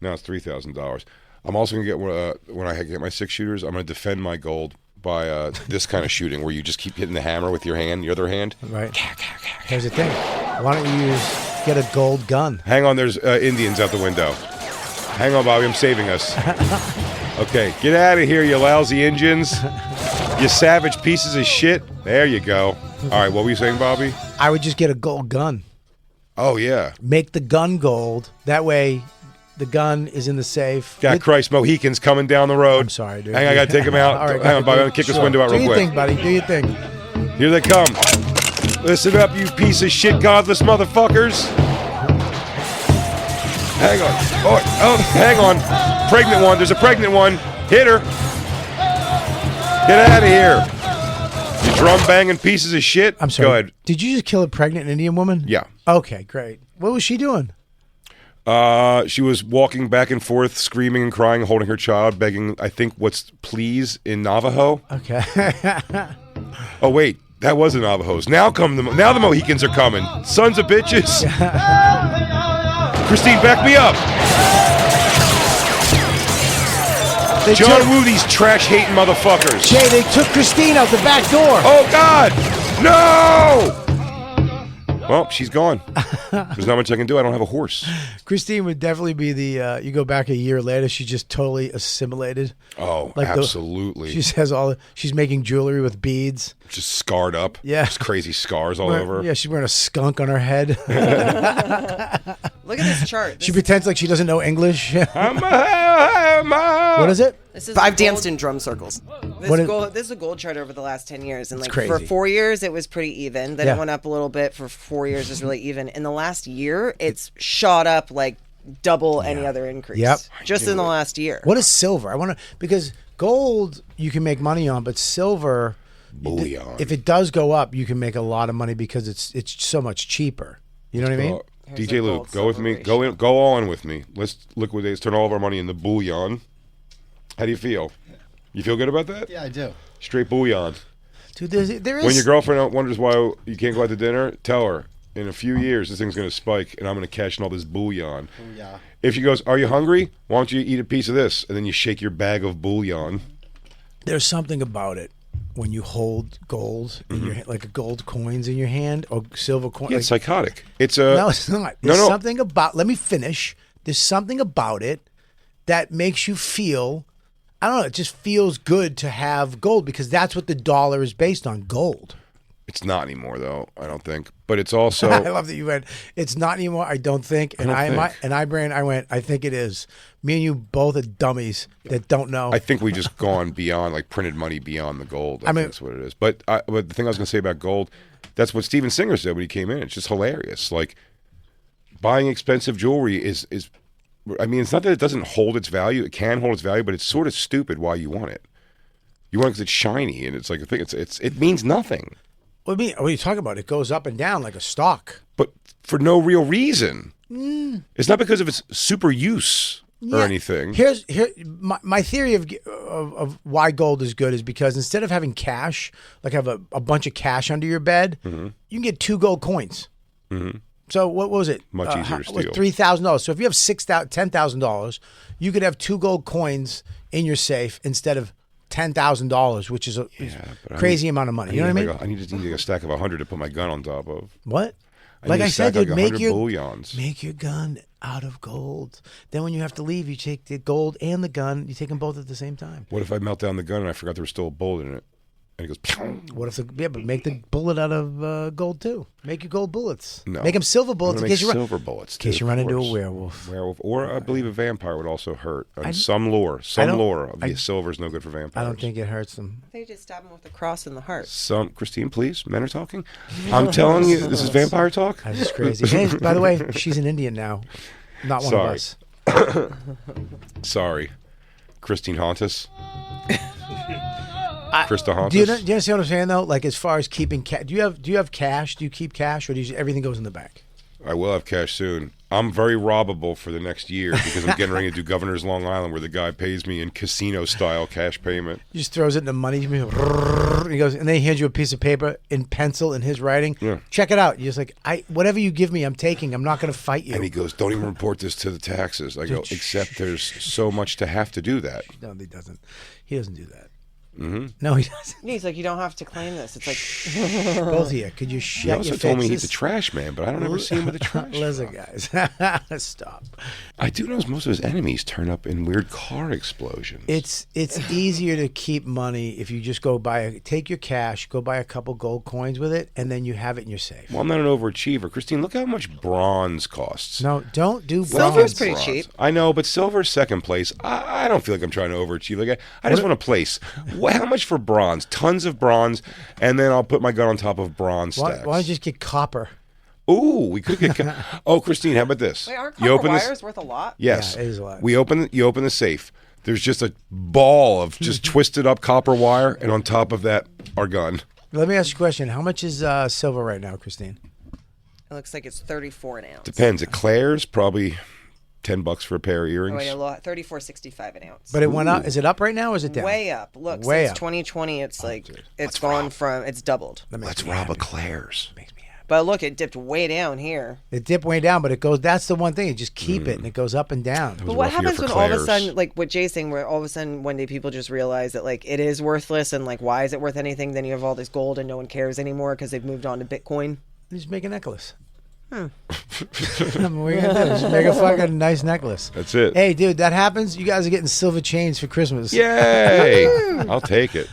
Now it's $3,000. I'm also gonna get when I get my 6-shooters, I'm gonna defend my gold by this kind of shooting where you just keep hitting the hammer with your other hand. Right. Here's the thing. Why don't you get a gold gun? Hang on, there's Indians out the window. Hang on, Bobby, I'm saving us. Okay, get out of here, you lousy Indians. You savage pieces of shit. There you go. All right, what were you saying, Bobby? I would just get a gold gun. Oh, yeah. Make the gun gold. That way the gun is in the safe. Got Christ Mohicans coming down the road. I'm sorry, dude. Hang on, I got to take them out. All right, hang on, Bobby, I'm going to kick this window out real quick. Do your thing, buddy. Do your thing. Here they come. Listen up, you piece of shit, godless motherfuckers. Hang on. Oh, hang on. Pregnant one. There's a pregnant one. Hit her. Get out of here. You drum banging pieces of shit. I'm sorry. Go ahead. Did you just kill a pregnant Indian woman? Yeah. Okay, great. What was she doing? She was walking back and forth, screaming and crying, holding her child, begging, I think, what's please in Navajo. Okay. Oh, wait. That was the Navajos. Now the Mohicans are coming. Sons of bitches. Christine, back me up. John Woo, these trash-hating motherfuckers. Jay, they took Christine out the back door. Oh, God. No! Well, she's gone. There's not much I can do. I don't have a horse. Christine would definitely be the, you go back a year later, she's just totally assimilated. Oh, like absolutely. She has she's making jewelry with beads. Just scarred up. Yeah. Just crazy scars all over. Yeah, she's wearing a skunk on her head. Look at this chart. She pretends like she doesn't know English. What is it? I've danced in drum circles. This is a gold chart over the last 10 years. And like crazy. For 4 years, it was pretty even. Then Yeah. it went up a little bit. For 4 years, it was really even. In the last year, it's shot up like double any other increase. Yep. Just in the last year. What is silver? I want to, because gold you can make money on, but silver, Bullion. if it does go up, you can make a lot of money because it's so much cheaper. You know what I mean? Here's DJ a Luke, gold go with me. silver Go on with me. Let's liquidate. Let's turn all of our money into bullion. How do you feel? You feel good about that? Yeah, I do. Straight bullion. Dude, there is. When your girlfriend wonders why you can't go out to dinner, tell her in a few years, this thing's going to spike, and I'm going to cash in all this bullion. Yeah. If she goes, are you hungry? Why don't you eat a piece of this? And then you shake your bag of bullion. There's something about it when you hold gold in your like gold coins in your hand or silver coins. Yeah, it's psychotic. It's a no, it's not. There's something about. Let me finish. There's something about it that makes you feel. I don't know. It just feels good to have gold because that's what the dollar is based on. Gold. It's not anymore, though. I don't think. But it's also. I love that you went. It's not anymore. I don't think. And I went. I think it is. Me and you both are dummies that don't know. I think we just gone beyond like printed money beyond the gold. I mean, that's what it is. But the thing I was going to say about gold, that's what Steven Singer said when he came in. It's just hilarious. Like buying expensive jewelry is. I mean, it's not that it doesn't hold its value. It can hold its value, but it's sort of stupid why you want it. You want it because it's shiny and it's like a thing. It means nothing. What are you talking about? It goes up and down like a stock. But for no real reason. It's not because of its super use or anything. Here my theory of why gold is good is because instead of having cash, like have a bunch of cash under your bed, you can get 2 gold coins. So what was it? Much easier to steal. $3,000. So if you have $10,000, you could have 2 gold coins in your safe instead of $10,000, which is a crazy amount of money. You know what I mean? I need a stack of 100 to put my gun on top of. What? Like I said, dude, make your gun out of gold. Then when you have to leave, you take the gold and the gun. You take them both at the same time. What if I melt down the gun and I forgot there was still a bullet in it? And it goes. Pew! What if but make the bullet out of gold too? Make your gold bullets. No, make them silver bullets in case you bullets. In case you run into a werewolf. Or I believe a vampire would also hurt. Some lore, silver is no good for vampires. I don't think it hurts them. They just stab them with a cross in the heart. Christine, please. Men are talking. I'm telling you, this is vampire talk. That's just crazy. Hey, by the way, she's an Indian now, not one of us. Sorry, Christine Hauntus. Krista Hauntus. Do you understand what I'm saying though? Like as far as keeping cash, do you have cash? Do you keep cash, or everything goes in the bank? I will have cash soon. I'm very robbable for the next year because I'm getting ready to do Governor's Long Island, where the guy pays me in casino-style cash payment. He just throws it in the money. He goes, and then he hands you a piece of paper in pencil in his writing. Yeah. Check it out. You're just like, whatever you give me, I'm taking. I'm not going to fight you. And he goes, don't even report this to the taxes. I go, except there's so much to have to do that. No, he doesn't. He doesn't do that. Mm-hmm. No, he doesn't. He's like, you don't have to claim this. It's like both of you. Could you shut your faces? He also told me he's a trash man, but I don't ever see him with a trash. Listen, guys, stop. I do know most of his enemies turn up in weird car explosions. It's easier to keep money if you just take your cash, go buy a couple gold coins with it, and then you have it in your safe. Well, I'm not an overachiever, Christine. Look how much bronze costs. No, don't do bronze. Silver's pretty cheap. I know, but silver's second place. I don't feel like I'm trying to overachieve. Like I just want to place. How much for bronze? Tons of bronze, and then I'll put my gun on top of bronze stacks. Why don't you just get copper? Ooh, we could get. Oh, Christine, how about this? Wait, aren't copper wires worth a lot? Yes, yeah, it is a lot. You open the safe. There's just a ball of just twisted up copper wire, and on top of that, our gun. Let me ask you a question. How much is silver right now, Christine? It looks like it's 34 an ounce. Depends. At Claire's, probably $10 for a pair of earrings. Oh, wait, 34.65 an ounce. But it went up. Is it up right now or is it down? Way up. Look, way since up. 2020, it's it's doubled. Let's rob a Claire's. Makes me happy. But look, it dipped way down here. It dipped way down, but it goes. That's the one thing. You just keep it, and it goes up and down. But what happens when all of a sudden, like what Jay's saying, where all of a sudden one day people just realize that like it is worthless, and like why is it worth anything? Then you have all this gold, and no one cares anymore because they've moved on to Bitcoin. Just make a necklace. What are you gonna do? Just make a fucking nice necklace. That's it. Hey, dude, that happens. You guys are getting silver chains for Christmas. Yay! I'll take it.